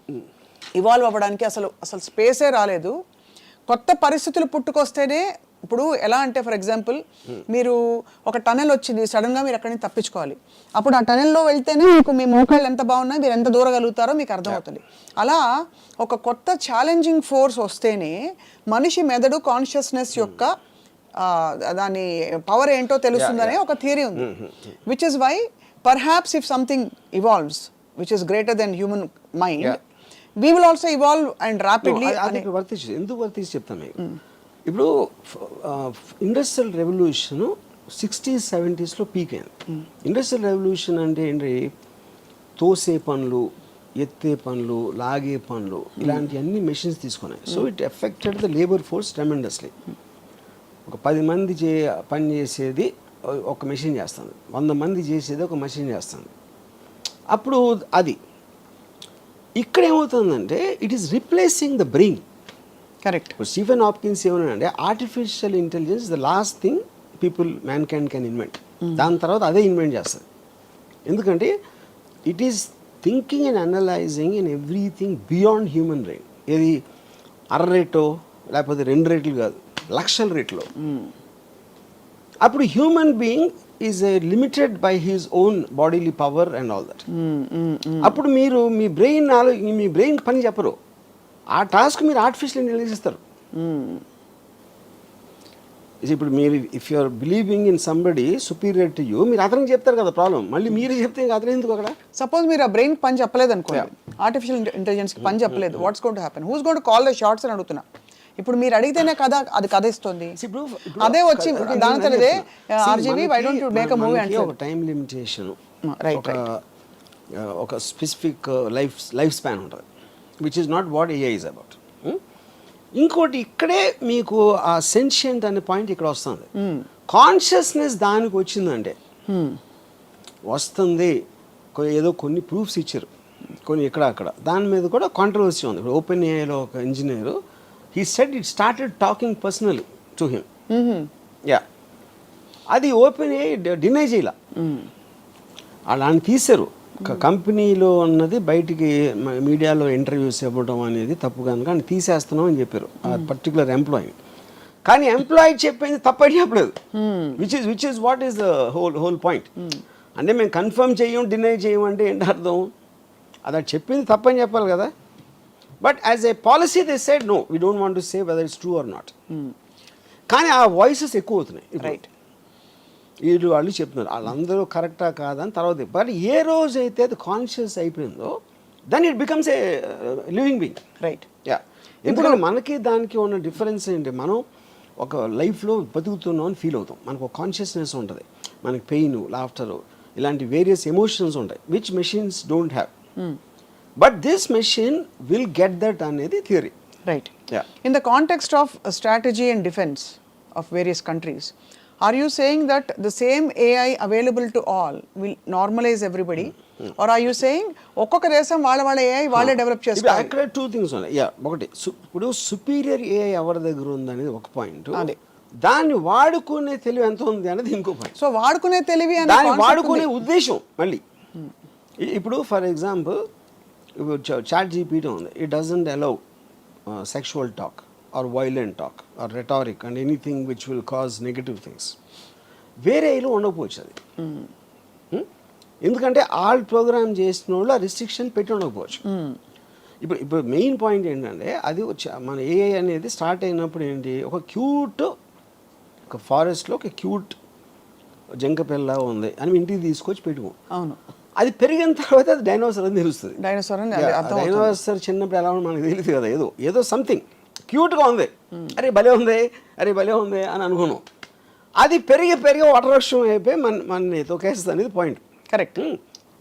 [SPEAKER 2] ఇవాల్వ్ అవ్వడానికి అసలు స్పేసే రాలేదు. కొత్త పరిస్థితులు పుట్టుకొస్తేనే, ఇప్పుడు ఎలా అంటే ఫర్ ఎగ్జాంపుల్ మీరు ఒక టనెల్ వచ్చింది, సడన్గా మీరు అక్కడి నుంచి తప్పించుకోవాలి, అప్పుడు ఆ టనెల్లో వెళ్తేనే మీకు మీ మోకాళ్ళు ఎంత బాగున్నాయి, మీరు ఎంత దూరగలుగుతారో మీకు అర్థమవుతుంది. అలా ఒక కొత్త ఛాలెంజింగ్ ఫోర్స్ వస్తేనే మనిషి మెదడు కాన్షియస్నెస్ యొక్క దాని పవర్ ఏంటో తెలుస్తుందనే ఒక థియరీ ఉంది. Which is why perhaps if something evolves which is greater than human mind, we will also evolve and rapidly.
[SPEAKER 3] ఎందుకు వర్తించి చెప్తాను మీకు. ఇప్పుడు ఇండస్ట్రియల్ రెవల్యూషన్ 60s 70sలో పీక్ అయింది. ఇండస్ట్రియల్ రెవల్యూషన్ అంటే ఏంటి, తోసే పనులు, ఎత్తే పనులు, లాగే పనులు, ఇలాంటి అన్ని మెషిన్స్ తీసుకున్నాయి. So it affected the labour force tremendously. ఒక 10 మంది పని చేసేది ఒక మెషిన్ చేస్తుంది, 100 మంది చేసేది ఒక మెషిన్ చేస్తుంది. అప్పుడు అది ఇక్కడ ఏమవుతుందంటే it is replacing the brain.
[SPEAKER 2] Correct.
[SPEAKER 3] ఇప్పుడు స్టీఫెన్ హాప్కిన్స్ ఏమన్నాడంటే artificial intelligence the last thing man can invent. దాని తర్వాత అదే ఇన్వెంట్ చేస్తుంది. ఎందుకంటే it is thinking and analysing in everything beyond human brain. ఇది రేటో లేకపోతే 2 రేట్లు కాదు, లక్షల రేట్లో. అప్పుడు human being is limited by his own bodily power and all that. అప్పుడు మీరు మీ బ్రెయిన్ పని చెప్పరు, ఆ టాస్క్ మీరు ఆర్టిఫిషియల్ ఇంటెలిజెన్స్ ఇస్తారు. ఇప్పుడు మీరు if you are believing in somebody superior to you, మీరు అతనికి చెప్తారు కదా ప్రాబ్లం, మళ్ళీ మీరు చెప్తే ఇంకా అతను ఎందుకు అక్కడ.
[SPEAKER 2] సపోజ్ మీరు ఆ బ్రెయిన్ పని చెప్పలేదు అనుకోండి, ఆర్టిఫిషియల్ ఇంటెలిజెన్స్కి పని చెప్పలేదు, what's going to happen, who's going to call the shots అని అడుగుతున్నా. ఇప్పుడు మీరు అడిగితేనే కదా అది కథ ఇస్తుంది. అదే వచ్చి దాని అదే RGV why don't you make a movie అంటే
[SPEAKER 3] ఒక టైం లిమిటేషన్,
[SPEAKER 2] రైట్,
[SPEAKER 3] ఒక స్పెసిఫిక్ లైఫ్ స్పాన్ ఉంటుంది, which is not what AI is about. ఇంకోటి ఇక్కడే మీకు ఆ సెన్షియంట్ అనే పాయింట్ ఇక్కడ వస్తుంది. కాన్షియస్నెస్ దానికి వచ్చిందంటే వస్తుంది, ఏదో కొన్ని ప్రూఫ్స్ ఇచ్చారు, కొన్ని ఇక్కడ అక్కడ, దాని మీద కూడా కాంట్రవర్సీ ఉంది. ఇప్పుడు ఓపెన్ ఏఐలో ఒక engineer, he said it started talking personally to him. Yeah. అది ఓపెన్ అయ్యి డినై చేయాల, అలాని తీశారు. కంపెనీలో ఉన్నది బయటికి మీడియాలో ఇంటర్వ్యూస్ ఇవ్వడం అనేది తప్పు కనుక అని తీసేస్తున్నాం అని చెప్పారు ఆ పర్టికులర్ ఎంప్లాయీ. కానీ ఎంప్లాయీ చెప్పింది తప్పని చెప్పలేదు, which is what is the whole point. అంటే మేము కన్ఫర్మ్ చేయం, డినై చేయం అంటే ఏంటి అర్థం, అది చెప్పింది తప్పని చెప్పాలి కదా. But as a policy they said no, we don't want to say whether it's true or not. కానీ ఆ వాయిసెస్ ఎక్కువ అవుతున్నాయి.
[SPEAKER 2] రైట్,
[SPEAKER 3] వాళ్ళు చెప్తున్నారు వాళ్ళందరూ కరెక్టా కాదని తర్వాత. బట్ ఏ రోజు అయితే అది కాన్షియస్ అయిపోయిందో then it becomes a living being.
[SPEAKER 2] Right.
[SPEAKER 3] Yeah. ఎందుకంటే మనకి దానికి ఉన్న డిఫరెన్స్ ఏంటి, మనం ఒక లైఫ్లో బతుకుతున్నాం అని ఫీల్ అవుతాం, మనకు ఒక కాన్షియస్నెస్ ఉంటుంది, మనకి పెయిన్, లాఫ్టరు, ఇలాంటి వేరియస్ ఎమోషన్స్ ఉంటాయి which machines don't have. But this machine will get that అనేది theory.
[SPEAKER 2] Right. In the context of strategy and defense of various countries, are you saying that the same AI available to all will normalize everybody, or are you saying ఒక్కొక్క దేశం వాళ్ళ AI వాళ్ళే develop చేసుకోవాలి?
[SPEAKER 3] అక్కడ 2 things ఉన్నాయి. ఒకటి ఇప్పుడు superior AI ఎవరి దగ్గర ఉందనేది ఒక పాయింట్, దాన్ని వాడుకునే తెలివి ఎంత ఉంది అనేది ఇంకో పాయింట్.
[SPEAKER 2] సో వాడుకునే తెలివి అనే
[SPEAKER 3] దాన్ని
[SPEAKER 2] concept
[SPEAKER 3] వాడుకునే
[SPEAKER 2] ఉంది.
[SPEAKER 3] ఉద్దేశం మళ్ళీ ఇప్పుడు ఫర్ ఎగ్జాంపుల్ ఇప్పుడు చాట్ జీపీటీ ఉంది. It doesn't allow sexual talk or violent talk or rhetoric and anything which will cause negative things. వేరే ఏలో ఉండకపోవచ్చు అది. ఎందుకంటే ఆల్ ప్రోగ్రామ్ చేసిన వాళ్ళు ఆ రిస్ట్రిక్షన్ పెట్టి ఉండకపోవచ్చు. ఇప్పుడు మెయిన్ పాయింట్ ఏంటంటే అది మన ఏఐ అనేది స్టార్ట్ అయినప్పుడు ఏంటి, ఒక క్యూట్ ఒక ఫారెస్ట్లో ఒక క్యూట్ జంక పిల్ల ఉంది అని ఇంటికి తీసుకొచ్చి పెట్టుకో.
[SPEAKER 2] అవును,
[SPEAKER 3] అది పెరిగిన తర్వాత అది డైనోసార్ అని తెలుస్తుంది.
[SPEAKER 2] డైనోసార్ అని అర్థం.
[SPEAKER 3] డైనోసార్ చిన్నప్పుడు ఎలా మనకు తెలియదు కదా, ఏదో సంథింగ్ క్యూట్గా ఉంది, అరే భలే ఉంది, అరే భలే ఉంది అని అనుకున్నాం. అది పెరిగి వటవృక్షం అయిపోయి మన తొకేస్తుంది అనేది పాయింట్.
[SPEAKER 2] కరెక్ట్.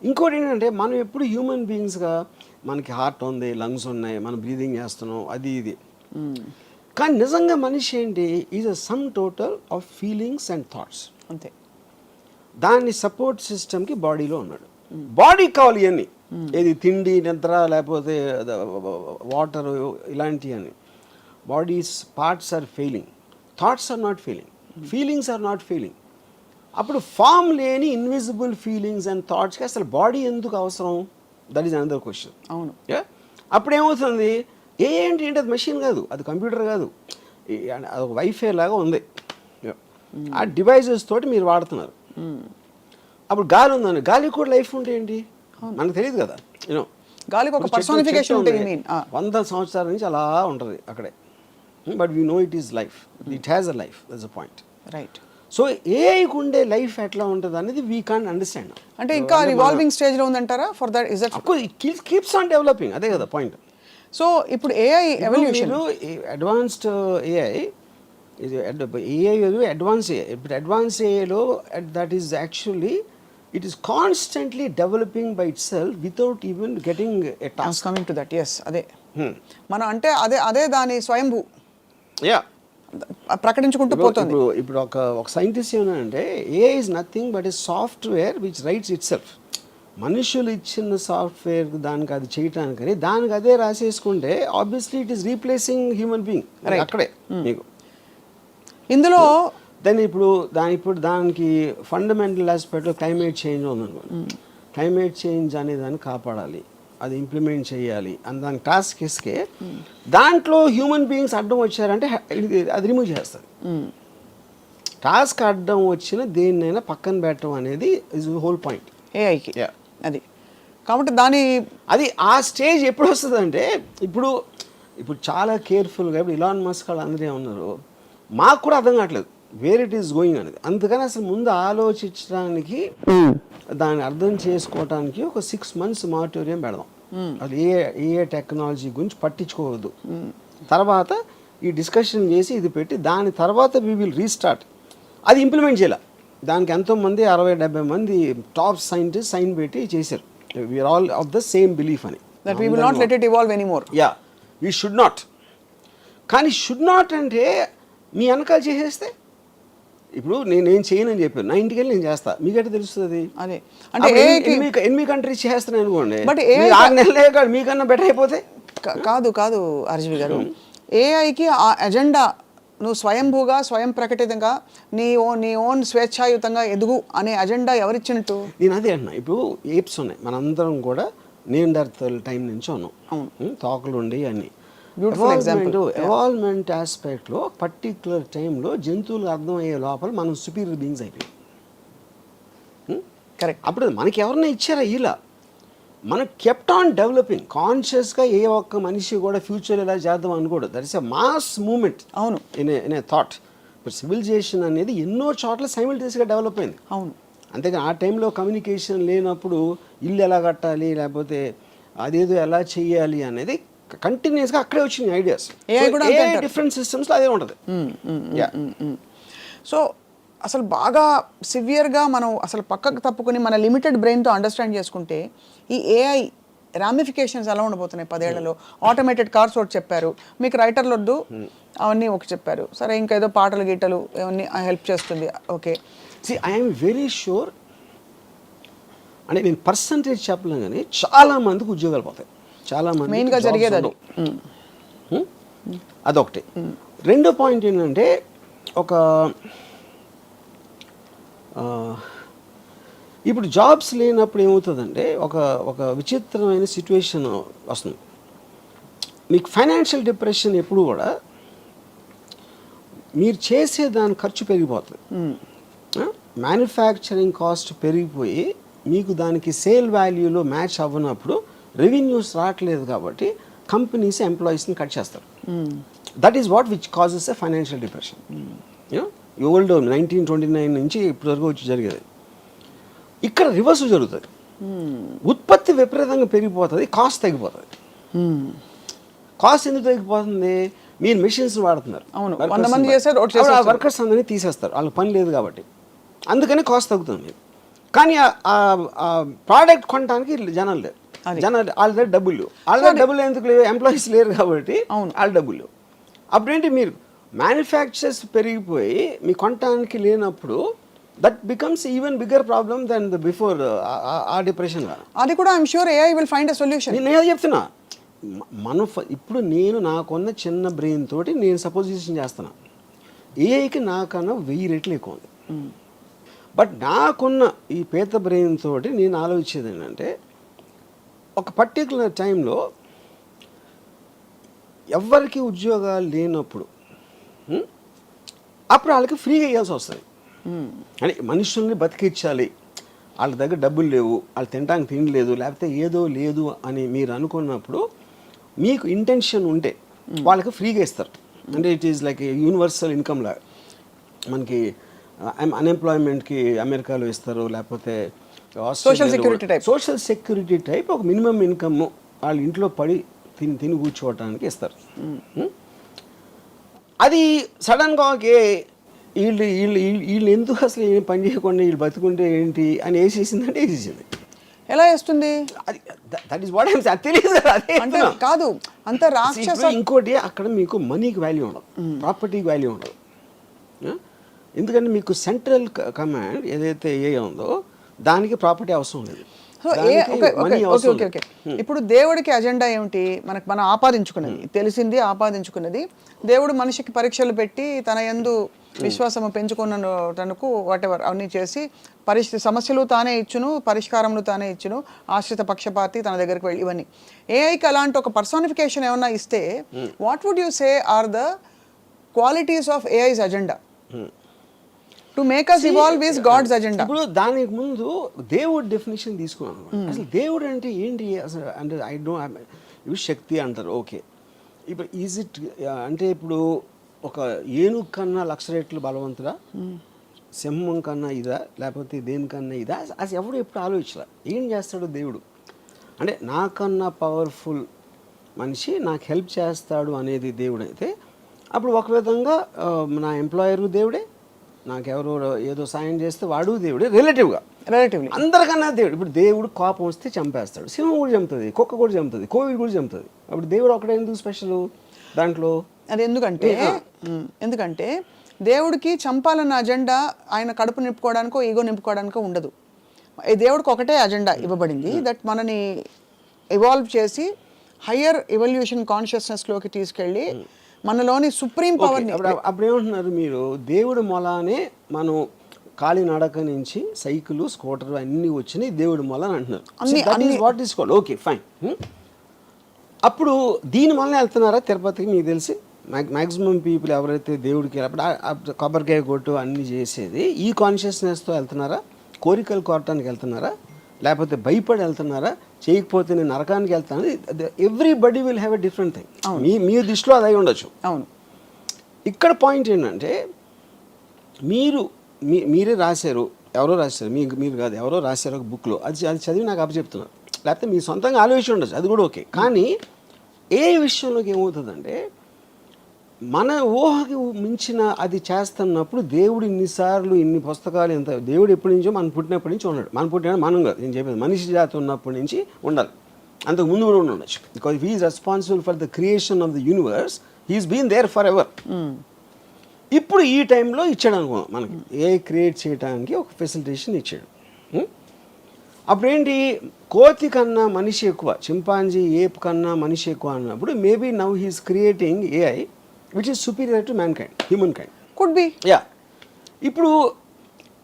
[SPEAKER 3] ఇంకోటి ఏంటంటే మనం ఎప్పుడు హ్యూమన్ బీయింగ్స్గా మనకి హార్ట్ ఉంది, లంగ్స్ ఉన్నాయి, మనం బ్రీదింగ్ చేస్తున్నాం, అది ఇది. కానీ నిజంగా మనిషి ఏంటి, is a sum total of feelings and thoughts.
[SPEAKER 2] అంతే.
[SPEAKER 3] దాన్ని సపోర్ట్ సిస్టమ్కి బాడీలో ఉన్నాడు. బాడీ కావాలి ఇవన్నీ, ఏది తిండి, నిద్ర, లేకపోతే వాటర్, ఇలాంటివన్నీ. Bodies parts are failing, thoughts are not failing, feelings are not failing. అప్పుడు ఫామ్ లేని ఇన్విజిబుల్ ఫీలింగ్స్ అండ్ థాట్స్కి అసలు బాడీ ఎందుకు అవసరం? That is another question.
[SPEAKER 2] అవును.
[SPEAKER 3] అప్పుడు ఏమవుతుంది, ఏంటి అది మెషిన్ కాదు, అది కంప్యూటర్ కాదు, అది ఒక వైఫై లాగా ఉంది. ఆ డివైజెస్ తోటి మీరు వాడుతున్నారు. అప్పుడు గాలి ఉందని, గాలి కూడా లైఫ్ ఉంటే ఏంటి మనకు తెలియదు కదా. యూనో
[SPEAKER 2] గాలికి ఒక పర్సనిఫికేషన్ ఉంటుంది.
[SPEAKER 3] 100 సంవత్సరాల నుంచి అలా ఉంటుంది అక్కడే. But we know it is life, it has a life, that's a point.
[SPEAKER 2] Right.
[SPEAKER 3] So ఏఐకి ఉండే లైఫ్ ఎట్లా ఉంటుంది అనేది వీ కాంట్ అండర్స్టాండ్.
[SPEAKER 2] అంటే ఇంకా రివాల్వింగ్ స్టేజ్లో ఉందంటారా? For that is that
[SPEAKER 3] it keeps on developing, అదే కదా పాయింట్.
[SPEAKER 2] సో ఇప్పుడు AI evolution,
[SPEAKER 3] advanced AI advance AI. ఇప్పుడు అడ్వాన్స్ ఏఐలో that is actually it is constantly developing by itself without even getting a task.
[SPEAKER 2] Coming to that. Yes, అదే మనం అంటే అదే దాని స్వయంభూ ప్రకటించుకుంటూ పోతుంది.
[SPEAKER 3] ఇప్పుడు ఒక సైంటిస్ట్ ఏమన్నాడంటే AI is nothing but a software which writes itself. మనుషులు ఇచ్చిన సాఫ్ట్వేర్ దానికి అది చేయటానికని దానికి అదే రాసేసుకుంటే obviously it is replacing human being అక్కడే మీకు.
[SPEAKER 2] ఇందులో
[SPEAKER 3] ఇప్పుడు దానికి ఫండమెంటల్ ఆస్పెక్ట్లో క్లైమేట్ చేంజ్ ఉందనుకోండి. క్లైమేట్ చేంజ్ అనే దాన్ని కాపాడాలి, అది ఇంప్లిమెంట్ చేయాలి అని దాని టాస్క్ ఇస్తే దాంట్లో హ్యూమన్ బీయింగ్స్ అడ్డం వచ్చారంటే అది రిమూవ్ చేస్తారు. టాస్క్ అడ్డం వచ్చిన దేన్నైనా పక్కన పెట్టడం అనేది ఇస్ హోల్ పాయింట్
[SPEAKER 2] ఏఐకి. అది కాబట్టి
[SPEAKER 3] అది ఆ స్టేజ్ ఎప్పుడు వస్తుంది అంటే ఇప్పుడు చాలా కేర్ఫుల్గా ఇప్పుడు ఇలాన్ మస్క్ వాళ్ళు అందరూ ఉన్నారు, మాకు కూడా అర్థం కావట్లేదు వేర్ ఇట్ ఈస్ గోయింగ్ అనేది. అందుకని అసలు ముందు ఆలోచించడానికి, దాన్ని అర్థం చేసుకోవడానికి ఒక 6 months మారిటోరియం పెడదాం. అది ఏ టెక్నాలజీ గురించి పట్టించుకోవద్దు. తర్వాత ఈ డిస్కషన్ చేసి ఇది పెట్టి దాని తర్వాత వీ విల్ రీస్టార్ట్. అది ఇంప్లిమెంట్ చేయాలి. దానికి ఎంతోమంది 60-70 మంది టాప్ సైంటిస్ట్ సైన్ పెట్టి చేశారు. We are all of the same belief అని.
[SPEAKER 2] That we will not let it evolve anymore.
[SPEAKER 3] Yeah, we should not. కానీ షుడ్ నాట్ అంటే మీ వెనకాల చేసేస్తే, ఇప్పుడు నేను చేయనని చెప్పాను, నా ఇంటికి వెళ్ళి నేను చేస్తా, మీకైతే తెలుస్తుంది.
[SPEAKER 2] అదే అంటే
[SPEAKER 3] 8 కంట్రీస్ చేస్తున్నాను అనుకోండి,
[SPEAKER 2] బట్
[SPEAKER 3] 6 నెలలే కాదు మీకన్నా బెటర్ అయిపోతే.
[SPEAKER 2] కాదు ఆర్జీవి గారు, ఏఐకి ఆ ఎజెండా నువ్వు స్వయంభూగా స్వయం ప్రకటితంగా నీ ఓన్ స్వేచ్ఛాయుతంగా ఎదుగు అనే అజెండా ఎవరిచ్చినట్టు?
[SPEAKER 3] నేను అదే అంటున్నా. ఇప్పుడు ఏప్స్ ఉన్నాయి, మనందరం కూడా నియాండర్తల్ టైం నుంచి ఉన్నాం. తోకలు ఉండి అన్నీ. ఎవాల్వ్మెంట్ ఆస్పెక్ట్లో పర్టిక్యులర్ టైంలో జంతువులకు అర్థమయ్యే లోపల మనం సుపీరియర్ బీయింగ్స్ అయిపోయాం.
[SPEAKER 2] కరెక్ట్.
[SPEAKER 3] అప్పుడు మనకి ఎవరన్నా ఇచ్చారా? ఇలా మనం కెప్ట్ ఆన్ డెవలపింగ్ కాన్షియస్గా. ఏ ఒక్క మనిషి కూడా ఫ్యూచర్ ఇలా చేద్దాం అనుకోడు. That is a mass moment.
[SPEAKER 2] అవును.
[SPEAKER 3] In a thought. ఇప్పుడు సివిలైజేషన్ అనేది ఎన్నో చోట్ల సైమిల్టేనియస్గా డెవలప్ అయింది.
[SPEAKER 2] అవును.
[SPEAKER 3] అంతేగాని ఆ టైంలో కమ్యూనికేషన్ లేనప్పుడు ఇల్లు ఎలా కట్టాలి, లేకపోతే అదేదో ఎలా చేయాలి అనేది కంటిన్యూస్గా అక్కడే వచ్చినాయి ఐడియాస్. డిఫరెంట్ సిస్టమ్స్లో అదే ఉంటుంది.
[SPEAKER 2] సో అసలు బాగా సివియర్గా మనం అసలు పక్కకు తప్పుకొని మన లిమిటెడ్ బ్రెయిన్తో అండర్స్టాండ్ చేసుకుంటే ఈ ఏఐ రామిఫికేషన్స్ ఎలా ఉండబోతున్నాయి 10 ఏళ్లలో? ఆటోమేటెడ్ కార్స్ ఒకటి చెప్పారు, మీకు రైటర్లు వద్దు అవన్నీ ఒకటి చెప్పారు, సరే ఇంకా ఏదో పాటలు గీటలు అవన్నీ హెల్ప్ చేస్తుంది. Okay,
[SPEAKER 3] I'm very sure. అంటే నేను పర్సంటేజ్ చెప్పలేను కానీ చాలా మందికి ఉద్యోగాలు పోతాయి. చాలా మంది
[SPEAKER 2] మెయిన్గా జరిగేది అది.
[SPEAKER 3] అదొకటి. రెండో పాయింట్ ఏంటంటే ఒక ఇప్పుడు జాబ్స్ లేనప్పుడు ఏమవుతుందంటే ఒక విచిత్రమైన సిచ్యువేషన్ వస్తుంది. మీకు ఫైనాన్షియల్ డిప్రెషన్ ఎప్పుడు కూడా మీరు చేసే దాని ఖర్చు పెరిగిపోతుంది. మ్యానుఫ్యాక్చరింగ్ కాస్ట్ పెరిగిపోయి మీకు దానికి సేల్ వాల్యూలో మ్యాచ్ అవ్వనప్పుడు రెవెన్యూస్ రావట్లేదు కాబట్టి కంపెనీస్ ఎంప్లాయీస్ని కట్ చేస్తారు. That is what which causes a financial depression. Old 1929 నుంచి ఇప్పటివరకు వచ్చి జరిగేది. ఇక్కడ రివర్స్ జరుగుతుంది. ఉత్పత్తి విపరీతంగా పెరిగిపోతుంది, కాస్ట్ తగ్గిపోతుంది. కాస్ట్ ఎందుకు తగ్గిపోతుంది? మీరు మెషిన్స్ వాడుతున్నారు, వర్కర్స్ అందరినీ తీసేస్తారు, వాళ్ళకి పని లేదు కాబట్టి, అందుకని కాస్ట్ తగ్గుతుంది. కానీ ఆ ప్రోడక్ట్ కొనడానికి జనాలు లేరు, వాళ్ళ దగ్గర డబ్బులు లేవు. వాళ్ళ దగ్గర డబ్బులు ఎందుకు లేవు? ఎంప్లాయీస్ లేరు కాబట్టి వాళ్ళ డబ్బులు లేవు. అప్పుడేంటి, మీరు మ్యానుఫ్యాక్చర్స్ పెరిగిపోయి మీ కొనడానికి లేనప్పుడు that becomes even bigger problem than the before ఆ డిప్రెషన్.
[SPEAKER 2] అది కూడా I'm sure AI will find a solution.
[SPEAKER 3] నేను చెప్తున్నా, ఇప్పుడు నేను నాకున్న చిన్న బ్రెయిన్ తోటి నేను సపోజిషన్ చేస్తున్నా, ఏఐకి నాకన్నా 1000 రెట్లు ఎక్కువ ఉంది. బట్ నాకున్న ఈ పేద బ్రెయిన్ తోటి నేను ఆలోచించేది ఏంటంటే, ఒక పర్టికులర్ టైంలో ఎవరికి ఉద్యోగాలు లేనప్పుడు అప్పుడు వాళ్ళకి ఫ్రీగా ఇవ్వాల్సి వస్తుంది. అంటే మనుషుల్ని బతికించాలి, వాళ్ళ దగ్గర డబ్బులు లేవు, వాళ్ళు తినడానికి తిండి లేదు, లేకపోతే ఏదో లేదు అని మీరు అనుకున్నప్పుడు మీకు ఇంటెన్షన్ ఉంటే వాళ్ళకి ఫ్రీగా ఇస్తారు. అంటే it is like universal income లాగా. మనకి అన్ఎంప్లాయ్మెంట్కి అమెరికాలో ఇస్తారు, లేకపోతే సోషల్ సెక్యూరిటీ టైప్ ఒక మినిమం ఇన్కమ్ వాళ్ళ ఇంట్లో పడి తిని కూర్చోవటానికి ఇస్తారు. అది సడన్గా వీళ్ళు ఎందుకు అసలు ఏం పని చేయకుండా వీళ్ళు బతుకుంటే ఏంటి అని వేసేసిందంటే వేసేసింది.
[SPEAKER 2] ఎలా వేస్తుంది?
[SPEAKER 3] దట్ ఈస్ వాట్ ఐమ్ తెలియదు
[SPEAKER 2] అంటే కాదు అంత రాక్షస.
[SPEAKER 3] ఇంకోటి, అక్కడ మీకు మనీకి వాల్యూ ఉండదు, ప్రాపర్టీకి వాల్యూ ఉండదు. ఎందుకంటే మీకు సెంట్రల్ కమాండ్ ఏదైతే ఏ ఉందో దానికి ప్రాపర్టీ అవసరం లేదు.
[SPEAKER 2] ఇప్పుడు దేవుడికి అజెండా ఏమిటి? మనం ఆపాదించుకున్నది తెలిసింది, ఆపాదించుకున్నది. దేవుడు మనిషికి పరీక్షలు పెట్టి తన యందు విశ్వాసము పెంచుకున్న తనకు వాటెవర్ అన్నీ చేసి సమస్యలు తానే ఇచ్చును, పరిష్కారములు తానే ఇచ్చును, ఆశ్రిత పక్షపాతి తన దగ్గరికి వెళ్ళి, ఇవన్నీ ఏఐకి అలాంటి ఒక పర్సానిఫికేషన్ ఏమన్నా ఇస్తే what would you say are the qualities of AI's agenda to make us evolve is God's agenda?
[SPEAKER 3] ఇప్పుడు దానికి ముందు దేవుడు డెఫినేషన్ తీసుకున్నాను. అసలు దేవుడు అంటే ఏంటి అసలు? అంటే ఐ డోంట్, ఇవి శక్తి అంటారు, ఓకే. ఇప్పుడు ఈజ్ ఇట్ అంటే ఇప్పుడు ఒక ఏనుగు కన్నా 1,00,000 రెట్లు బలవంతుడా, సింహం కన్నా ఇదా, లేకపోతే దేనికన్నా ఇదా? అసలు ఎవడు ఎప్పుడు ఆలోచించలే. ఏం చేస్తాడు దేవుడు అంటే, నాకన్నా పవర్ఫుల్ మనిషి నాకు హెల్ప్ చేస్తాడు అనేది దేవుడు అయితే, అప్పుడు ఒక విధంగా నా ఎంప్లాయరు దేవుడే, నాకెవరో ఏదో సాయం చేస్తే వాడు దేవుడే. రిలేటివ్లీ అందరికన్నా దేవుడు. ఇప్పుడు దేవుడు కోపం వస్తే చంపేస్తాడు, సింహం కూడా చంపుతుంది, కుక్క కూడా చంపుతుంది, కోవిడ్ కూడా చంపుతుంది. అప్పుడు దేవుడు ఒకటే ఎందుకు స్పెషల్ దాంట్లో?
[SPEAKER 2] అది ఎందుకంటే దేవుడికి చంపాలన్న అజెండా ఆయన కడుపు నింపుకోవడానికో ఈగో నింపుకోవడానికో ఉండదు. దేవుడికి ఒకటే అజెండా ఇవ్వబడింది, దట్ మనని ఇవాల్వ్ చేసి హయ్యర్ ఎవల్యూషన్ కాన్షియస్నెస్లోకి తీసుకెళ్ళి మనలోని సుప్రీం పవర్ని.
[SPEAKER 3] అప్పుడు ఏమంటున్నారు మీరు? దేవుడు మొలానే మనం కాలినడక నుంచి సైకిల్, స్కూటర్ అన్నీ వచ్చినాయి దేవుడు మొల అని అంటున్నారు. What is called, okay fine. అప్పుడు దీని వల్లనే వెళ్తున్నారా తిరుపతికి? మీకు తెలిసి మ్యాక్సిమం పీపుల్ ఎవరైతే దేవుడికి అప్పుడు కొబ్బరికాయ కొట్టు అన్నీ చేసేది ఈ కాన్షియస్నెస్తో వెళ్తున్నారా? కోరికలు కోరటానికి వెళ్తున్నారా? లేకపోతే భయపడి వెళ్తున్నారా? చేయకపోతే నేను నరకానికి వెళ్తాను? Everybody will have a different thing. మీ దృష్టిలో అది అయి ఉండొచ్చు.
[SPEAKER 2] అవును.
[SPEAKER 3] ఇక్కడ పాయింట్ ఏంటంటే, మీరే రాశారు, ఎవరో రాశారు, మీరు కాదు, ఎవరో రాశారు ఒక బుక్లో, అది చదివి నాకు అప్పచెప్తున్నారు. లేకపోతే మీ సొంతంగా ఆలోచించి ఉండొచ్చు, అది కూడా ఓకే. కానీ ఏ విషయంలోకి ఏమవుతుందంటే, మన ఊహకి మించిన అది చేస్తున్నప్పుడు దేవుడు ఇన్నిసార్లు ఇన్ని పుస్తకాలు ఎంత, దేవుడు ఎప్పటి నుంచో మనం పుట్టినప్పటి నుంచి ఉన్నాడు. మనం పుట్టిన మనం కాదు, నేను చెప్పేది మనిషి జాతి ఉన్నప్పటి నుంచి ఉండాలి, అంతకు ముందు కూడా ఉండొచ్చు. Because he is responsible for the creation of the universe, he's been there forever. ఇప్పుడు ఈ టైంలో ఇచ్చాడు అనుకున్నాం మనకి, ఏ క్రియేట్ చేయడానికి ఒక ఫెసిలిటేషన్ ఇచ్చాడు. అప్పుడేంటి, కోతి కన్నా మనిషి ఎక్కువ, చింపాంజీ ఏప్ కన్నా మనిషి ఎక్కువ అన్నప్పుడు maybe now he's creating AI which is superior to mankind, humankind.
[SPEAKER 2] Could be.
[SPEAKER 3] Yeah, ఇప్పుడు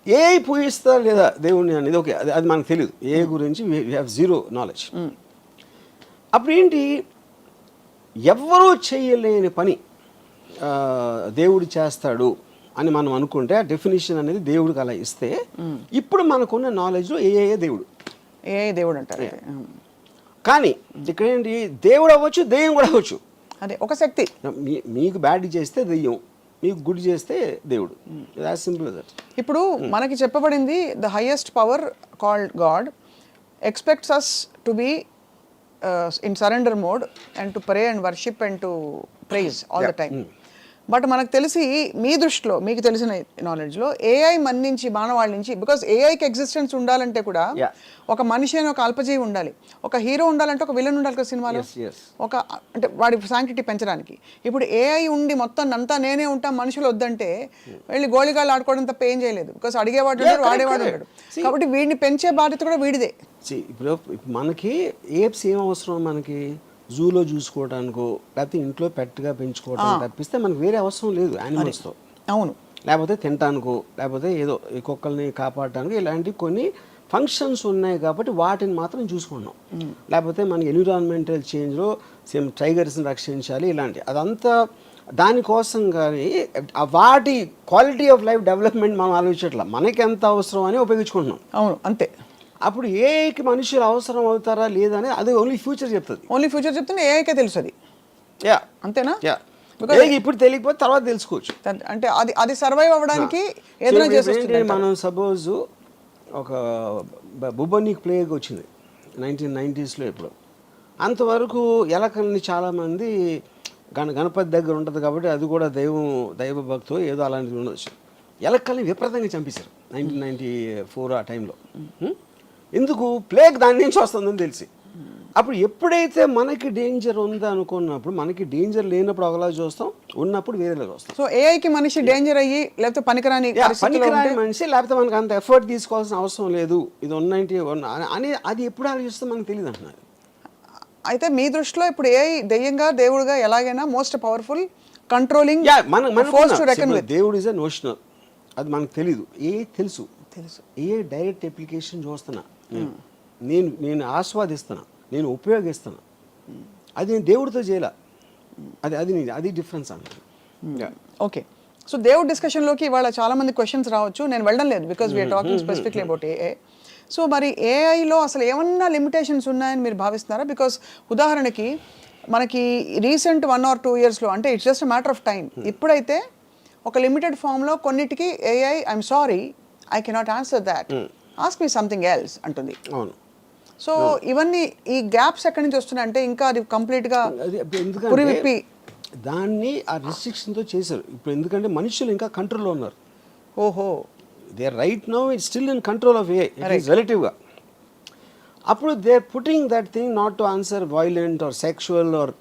[SPEAKER 3] ఏఐ పూజిస్తా లేదా దేవుణ్ణి అనేది ఓకే, అది మనకు తెలియదు. ఏ గురించి వీ హ్యావ్ జీరో నాలెడ్జ్. అప్పుడు ఏంటి, ఎవ్వరూ చేయలేని పని దేవుడు చేస్తాడు అని మనం అనుకుంటే ఆ డెఫినేషన్ అనేది దేవుడికి అలా ఇస్తే ఇప్పుడు మనకున్న నాలెడ్జ్లో ఏఏ దేవుడు,
[SPEAKER 2] ఏ దేవుడు అంటారు.
[SPEAKER 3] కానీ ఇక్కడ ఏంటి, దేవుడు అవ్వచ్చు, దెయ్యం కూడా అవ్వచ్చు.
[SPEAKER 2] అదే ఒక శక్తి.
[SPEAKER 3] మీకు బ్యాడ్ చేస్తే దెయ్యం, మీకు గుడ్ చేస్తే దేవుడు. As simple as that.
[SPEAKER 2] ఇప్పుడు మనకి చెప్పబడింది the highest power called God expects us to be in surrender mode and to pray and worship and to praise all the time. But మనకు తెలిసి మీ దృష్టిలో, మీకు తెలిసిన నాలెడ్జ్లో ఏఐ మన్నించి మానవాళ్ళ నుంచి, బికాస్ ఏఐకి ఎగ్జిస్టెన్స్ ఉండాలంటే కూడా ఒక మనిషి అని ఒక అల్పజీవి ఉండాలి, ఒక హీరో ఉండాలంటే ఒక విలన్ ఉండాలి కదా సినిమాలో, ఒక అంటే వాడి శాంక్టిటీ పెంచడానికి. ఇప్పుడు ఏఐ ఉండి మొత్తం అంతా నేనే ఉంటా మనుషులు వద్దంటే వెళ్ళి గోళిగాళ్ళు ఆడుకోవడం తప్ప ఏం చేయలేదు. బికాస్ అడిగేవాడు ఉన్నాడు, వాడేవాడు ఉన్నాడు. కాబట్టి వీడిని పెంచే బాధ్యత కూడా వీడిదే.
[SPEAKER 3] ఇప్పుడు మనకి ఏప్స్ ఏం అవసరం, మనకి జూలో చూసుకోవడానికో లేకపోతే ఇంట్లో పెట్టుగా పెంచుకోవడానికి తప్పిస్తే మనకు వేరే అవసరం లేదు యానిమల్స్తో.
[SPEAKER 2] అవును.
[SPEAKER 3] లేకపోతే తినటానికో లేకపోతే ఏదో ఈ కుక్కల్ని కాపాడటానికి ఇలాంటి కొన్ని ఫంక్షన్స్ ఉన్నాయి కాబట్టి వాటిని మాత్రం చూసుకున్నాం. లేకపోతే మనకి ఎన్విరాన్మెంటల్ చేంజ్లో సేమ్ టైగర్స్ని రక్షించాలి ఇలాంటి అదంతా దానికోసం. కానీ వాటి క్వాలిటీ ఆఫ్ లైఫ్ డెవలప్మెంట్ మనం ఆలోచించట్లా, మనకి ఎంత అవసరం అని ఉపయోగించుకుంటున్నాం.
[SPEAKER 2] అవును, అంతే.
[SPEAKER 3] అప్పుడు ఏఐకి మనుషులు అవసరం అవుతారా లేదా అనేది అది ఓన్లీ ఫ్యూచర్ చెప్తుంది.
[SPEAKER 2] ఓన్లీ ఫ్యూచర్ చెప్తే ఏఐకే తెలుసు అది.
[SPEAKER 3] యా,
[SPEAKER 2] అంతేనా?
[SPEAKER 3] యా, ఇప్పుడు తెలియకపోతే తర్వాత తెలుసుకోవచ్చు.
[SPEAKER 2] అంటే అది సర్వైవ్ అవ్వడానికి ఏదైనా చేసి
[SPEAKER 3] మనం సపోజ్ ఒక బుబోనిక్ ప్లేగ్ వచ్చింది 1990s. ఇప్పుడు అంతవరకు ఎలకల్ని చాలామంది గణపతి దగ్గర ఉంటుంది కాబట్టి అది కూడా దైవ భక్తో ఏదో అలాంటిది ఉండొచ్చు. ఎలకల్ని విపరీతంగా చంపేశారు 1994 ఆ టైంలో. ఎందుకు? ప్లేగ్ దాని నుంచి వస్తుందని తెలిసి. అప్పుడు ఎప్పుడైతే మనకి డేంజర్ ఉందా అనుకున్నప్పుడు, మనకి డేంజర్ లేనప్పుడు ఒకలా చూస్తాం, ఉన్నప్పుడు వేరేలా చూస్తాం.
[SPEAKER 2] సో ఏఐకి మనిషి డేంజర్ అయ్యి లేకపోతే పనికిరాని
[SPEAKER 3] మనిషి, లేకపోతే మనకు అంత ఎఫర్ట్ తీసుకోవాల్సిన అవసరం లేదు, ఇది 191 అని అది ఎప్పుడు ఆలోచిస్తే మనకు తెలియదు అంటున్నారు.
[SPEAKER 2] అయితే మీ దృష్టిలో ఇప్పుడు ఏఐ దెయ్యంగా దేవుడుగా ఎలాగైనా మోస్ట్ పవర్ఫుల్ కంట్రోలింగ్
[SPEAKER 3] దేవుడు ఇస్ ఎ నోషనల్, అది మనకు తెలీదు. ఏ తెలుసు ఏ డైరెక్ట్ అప్లికేషన్ చూస్తున్నా, నేను ఆస్వాదిస్తున్నా, నేను ఉపయోగిస్తున్నా, అది నేను దేవుడితో చేయాల. అది డిఫరెన్స్ అంటారు.
[SPEAKER 2] ఓకే, సో దేవుడి డిస్కషన్లోకి ఇవాళ చాలా మంది క్వశ్చన్స్ రావచ్చు, నేను వెళ్ళడం లేదు because we're talking specifically about AI. So మరి ఏఐలో అసలు ఏమన్నా లిమిటేషన్స్ ఉన్నాయని మీరు భావిస్తున్నారా? బికాస్ ఉదాహరణకి మనకి రీసెంట్ 1 or 2 yearsలో, అంటే it's just matter of time, ఇప్పుడైతే ఒక లిమిటెడ్ ఫామ్లో కొన్నిటికి AI I'm sorry I cannot answer that, ask me something else అంటుంది.
[SPEAKER 3] అవును.
[SPEAKER 2] సో ఇవన్నీ ఈ గ్యాప్స్ ఎక్కడి నుంచి వస్తున్నాయి అంటే ఇంకా అది కంప్లీట్గా పురివిప్పి
[SPEAKER 3] దాన్ని ఆ రిస్ట్రిక్షన్తో చేశారు. ఇప్పుడు ఎందుకంటే మనుషులు ఇంకా కంట్రోల్లో ఉన్నారు.
[SPEAKER 2] ఓహో,
[SPEAKER 3] they right now it's still in control of a రిలేటివ్గా. అప్పుడు they are putting that thing not to answer violent or sexual or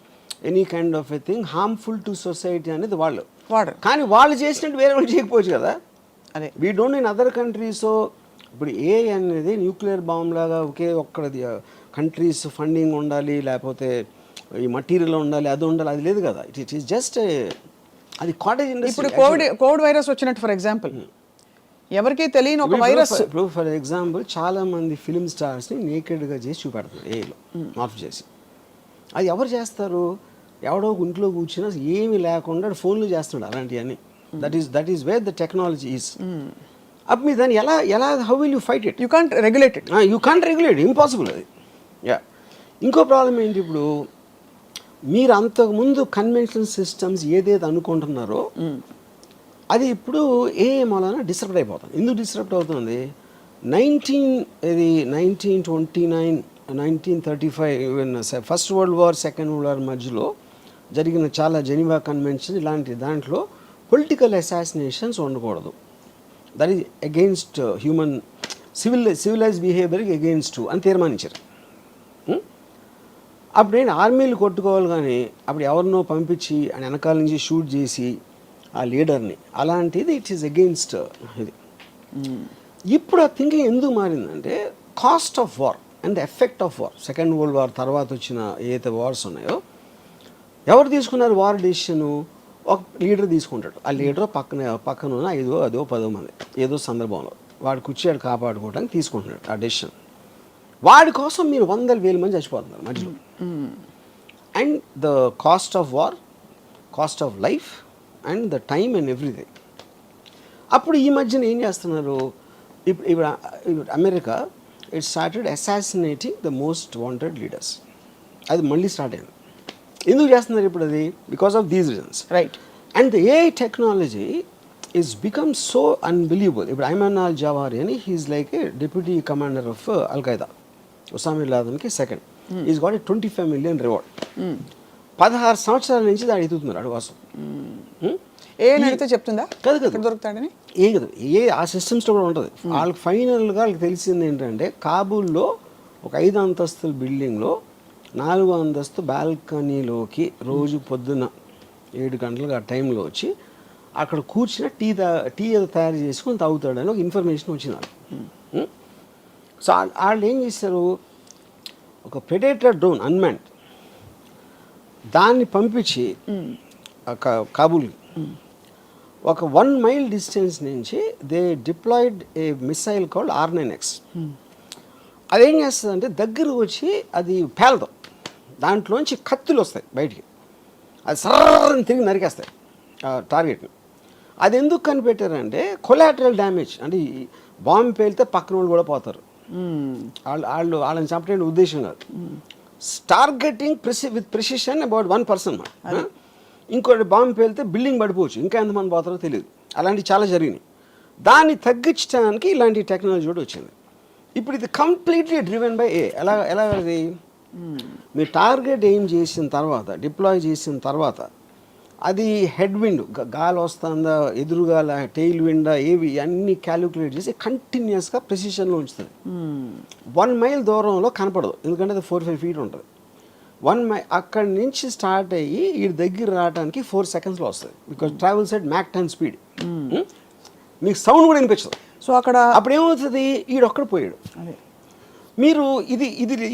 [SPEAKER 3] any kind of a thing harmful to society అనేది వాళ్ళు. కానీ వాళ్ళు చేసినట్టు వేరే వాళ్ళు చేయకపోవచ్చు కదా.
[SPEAKER 2] అదే
[SPEAKER 3] we don't in other countries. ఇప్పుడు ఏ అనేది న్యూక్లియర్ బాంబ్ లాగా ఒకే ఒక్కడి కంట్రీస్ ఫండింగ్ ఉండాలి, లేకపోతే ఈ మటీరియల్ ఉండాలి, అది ఉండాలి, అది లేదు కదా. ఇట్ ఈస్ జస్ట్ అది కాటేజ్ ఇండస్ట్రీ.
[SPEAKER 2] ఇప్పుడు కోవిడ్ వైరస్ వచ్చినట్టు ఫర్ ఎగ్జాంపుల్ ఎవరికి తెలియని ఒక వైరస్.
[SPEAKER 3] ఇప్పుడు ఫర్ ఎగ్జాంపుల్ చాలా మంది ఫిలిం స్టార్స్ని నేకెడ్గా చేసి చూపెడతారు ఏలో మార్ఫ్ చేసి. అది ఎవరు చేస్తారు? ఎవడో ఇంట్లో కూర్చున్నా ఏమీ లేకుండా ఫోన్లు చేస్తున్నాడు అలాంటివన్నీ. That is where the technology is. అప్పుడు మీరు దాన్ని ఎలా how will you fight it?
[SPEAKER 2] You can't regulate it.
[SPEAKER 3] Impossible అది. యా, ఇంకో ప్రాబ్లం ఏంటి, ఇప్పుడు మీరు అంతకుముందు కన్వెన్షనల్ సిస్టమ్స్ ఏదైతే అనుకుంటున్నారో అది ఇప్పుడు ఏ మూలన డిస్టర్బ్ అయిపోతుంది. ఎందుకు డిస్టర్బ్ అవుతుంది? 1929, 1935 first world war, second world war మధ్యలో జరిగిన చాలా జెనీవా కన్వెన్షన్ ఇలాంటి దాంట్లో పొలిటికల్ అసాసినేషన్స్ ఉండకూడదు. That is against human civilise బిహేవియర్కి అగెయిన్స్ట్ అని తీర్మానించారు. అప్పుడు నేను ఆర్మీలు కొట్టుకోవాలి, కానీ అప్పుడు ఎవరినో పంపించి ఆయన వెనకాల నుంచి షూట్ చేసి ఆ లీడర్ని, అలాంటిది ఇట్ ఈస్ అగెయిన్స్ట్ ఇది. ఇప్పుడు ఆ థింకింగ్ ఎందుకు మారిందంటే cost of war and the effect of war. Second world war తర్వాత వచ్చిన ఏదైతే వార్స్ ఉన్నాయో ఎవరు తీసుకున్నారు వార్ డెసిషను? ఒక లీడర్ తీసుకుంటాడు. ఆ లీడర్ పక్కన ఉన్న 5, 10 మంది ఏదో సందర్భంలో వాడు కూర్చోడు కాపాడుకోవడానికి తీసుకుంటున్నాడు ఆ డెసిషన్. వాడి కోసం మీరు 100,000 మంది చచ్చిపోతున్నారు మధ్యలో. And the cost of war, cost of life and the time and everything. అప్పుడు ఈ మధ్యన ఏం చేస్తున్నారు, ఇప్పుడు America it started assassinating the most wanted leaders. అది మళ్ళీ స్టార్ట్ అయింది. ఎందుకు చేస్తున్నారు ఇప్పుడు అది? Because of these reasons.
[SPEAKER 2] Right.
[SPEAKER 3] And the AI technology is become so unbelievable. ఇప్పుడు ఐమాన్ అల్ జవారి అని he's like a deputy commander of al Qaeda. Osama bin లాదెన్కి second. Is got a 25 million reward. 16 సంవత్సరాల నుంచి దాడు ఎదుగుతున్నారు అడు కోసం.
[SPEAKER 2] ఏ నడితే చెప్తుందా
[SPEAKER 3] కదా
[SPEAKER 2] దొరుకుతాడని?
[SPEAKER 3] ఏం కదా, ఆ సిస్టమ్స్లో కూడా ఉంటుంది. వాళ్ళకి ఫైనల్గా వాళ్ళకి తెలిసింది ఏంటంటే, కాబూల్లో ఒక 5 అంతస్తుల బిల్డింగ్లో 4వ అంతస్తు బాల్కనీలోకి రోజు పొద్దున్న 7 గంటలకు ఆ టైంలో వచ్చి అక్కడ కూర్చుని టీ ఏదో తయారు చేసుకొని తాగుతాడని ఒక ఇన్ఫర్మేషన్ వచ్చింది వాళ్ళకి. సో వాళ్ళు ఏం చేశారు, ఒక ప్రెడేటర్ డ్రోన్ అన్మాన్డ్ దాన్ని పంపించి కాబూల్కి ఒక 1 mile డిస్టెన్స్ నుంచి they deployed a missile called R9X. అదేం చేస్తుందంటే దగ్గరకు వచ్చి అది పేలదు, దాంట్లోంచి కత్తులు వస్తాయి బయటికి, అది సర్రని తిరిగి నరికేస్తాయి టార్గెట్ని. అది ఎందుకు కనిపెట్టారంటే కొలాటరల్ డ్యామేజ్, అంటే బాంబు పేలితే పక్కన వాళ్ళు కూడా పోతారు, వాళ్ళని చంపడానికి ఉద్దేశం కాదు. Targeting with precision about 1 person. ఇంకోటి బాంబు పేలితే బిల్డింగ్ పడిపోవచ్చు, ఇంకా ఎంతమంది పోతారో తెలియదు. అలాంటివి చాలా జరిగినాయి. దాన్ని తగ్గించడానికి ఇలాంటి టెక్నాలజీ కూడా వచ్చింది. ఇప్పుడు ఇది కంప్లీట్లీ డ్రివెన్ బై ఎలా అది మీరు టార్గెట్ ఎయిమ్ చేసిన తర్వాత, డిప్లాయ్ చేసిన తర్వాత, అది హెడ్ విండ్ గాలి వస్తుందా, ఎదురుగాల, టెయిల్ విండా, ఏవి అన్నీ క్యాలిక్యులేట్ చేసి కంటిన్యూస్గా ప్రెసిషన్లో ఉంచుతుంది. 1 mile దూరంలో కనపడదు, ఎందుకంటే అది 4-5 feet ఉంటుంది. 1 mile అక్కడి నుంచి స్టార్ట్ అయ్యి ఈ దగ్గర రావడానికి 4 secondsలో వస్తుంది. Because travels at Mach 10 speed. మీకు సౌండ్ కూడా వినిపించదు.
[SPEAKER 2] సో అక్కడ
[SPEAKER 3] అప్పుడు ఏమవుతుంది, ఈడొక్కడ పోయాడు. మీరు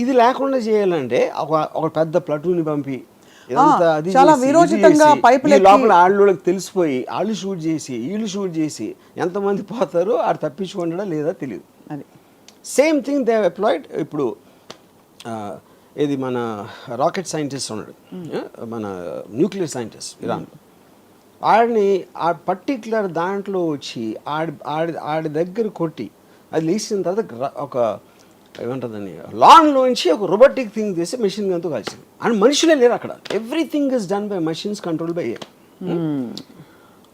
[SPEAKER 3] ఇది లేకుండా చేయాలంటే ఒక పెద్ద ప్లటూని పంపి
[SPEAKER 2] చాలా విరోచితంగా పైపులు
[SPEAKER 3] లోపల వాళ్ళకి తెలిసిపోయి వాళ్ళు షూట్ చేసి వీళ్ళు షూట్ చేసి ఎంతమంది పోతారో ఆడు తప్పించుకుంటాడా లేదా తెలియదు.
[SPEAKER 2] అది
[SPEAKER 3] సేమ్ థింగ్ దే అప్లాయిడ్. ఇప్పుడు ఇది మన రాకెట్ సైంటిస్ట్ ఉన్నాడు, మన న్యూక్లియర్ సైంటిస్ట్ ఇరాన్లో, ఆడిని ఆ పర్టిక్యులర్ దాంట్లో వచ్చి ఆడి దగ్గర కొట్టి అది లేచిన తర్వాత ఒక ఏమంటుందని లాన్లోంచి ఒక రోబోటిక్ థింగ్ చేసి మెషిన్ గన్తో కలిసింది. అండ్ మనుషులే లేరు అక్కడ, everything is done by machines, control by air.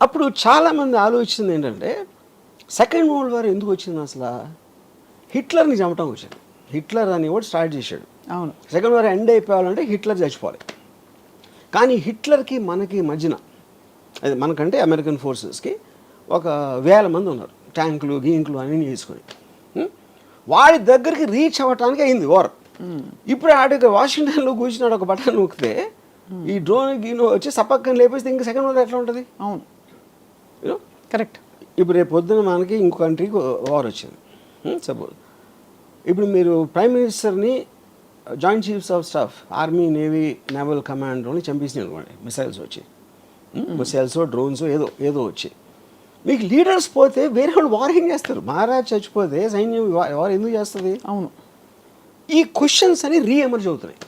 [SPEAKER 3] అప్పుడు చాలామంది ఆలోచించింది ఏంటంటే, సెకండ్ వరల్డ్ వార్ ఎందుకు వచ్చింది అసలు? హిట్లర్ని చంపటం వచ్చింది. హిట్లర్ అని కూడా స్టార్ట్ చేశాడు.
[SPEAKER 2] అవును,
[SPEAKER 3] సెకండ్ వార్ ఎండ్ అయిపోవాలంటే హిట్లర్ చచ్చిపోవాలి. కానీ హిట్లర్కి మనకి మధ్యన, అది మనకంటే అమెరికన్ ఫోర్సెస్కి ఒక 1000 మంది ఉన్నారు, ట్యాంకులు గీంకులు అన్నీ చేసుకొని. వాడి దగ్గరికి రీచ్ అవ్వటానికి అయింది వార్. ఇప్పుడు ఆడికి వాషింగ్టన్లో కూర్చున్నాడు, ఒక బటన్ నొక్కితే ఈ డ్రోన్ గీను వచ్చి సపక్కని లేపేస్తే ఇంకా సెకండ్ వార్ ఎట్లా ఉంటుంది?
[SPEAKER 2] అవును, కరెక్ట్.
[SPEAKER 3] ఇప్పుడు రేపు పొద్దున మనకి ఇంకో కంట్రీకి వార్ వచ్చింది సపోజ్. ఇప్పుడు మీరు ప్రైమ్ మినిస్టర్ని, joint chiefs of staff, army, navy, naval కమాండర్ని చంపేసినాయి అనుకోండి, మిసైల్స్ వచ్చి, మిసైల్స్ డ్రోన్స్ ఏదో వచ్చి, మీకు లీడర్స్ పోతే వేరే వాళ్ళు వార్ ఏం చేస్తారు? మహారాజ్ చచ్చిపోతే సైన్యం వార్ ఎందుకు చేస్తుంది?
[SPEAKER 2] అవును,
[SPEAKER 3] ఈ క్వశ్చన్స్ అని రీఎమర్జ్ అవుతున్నాయి.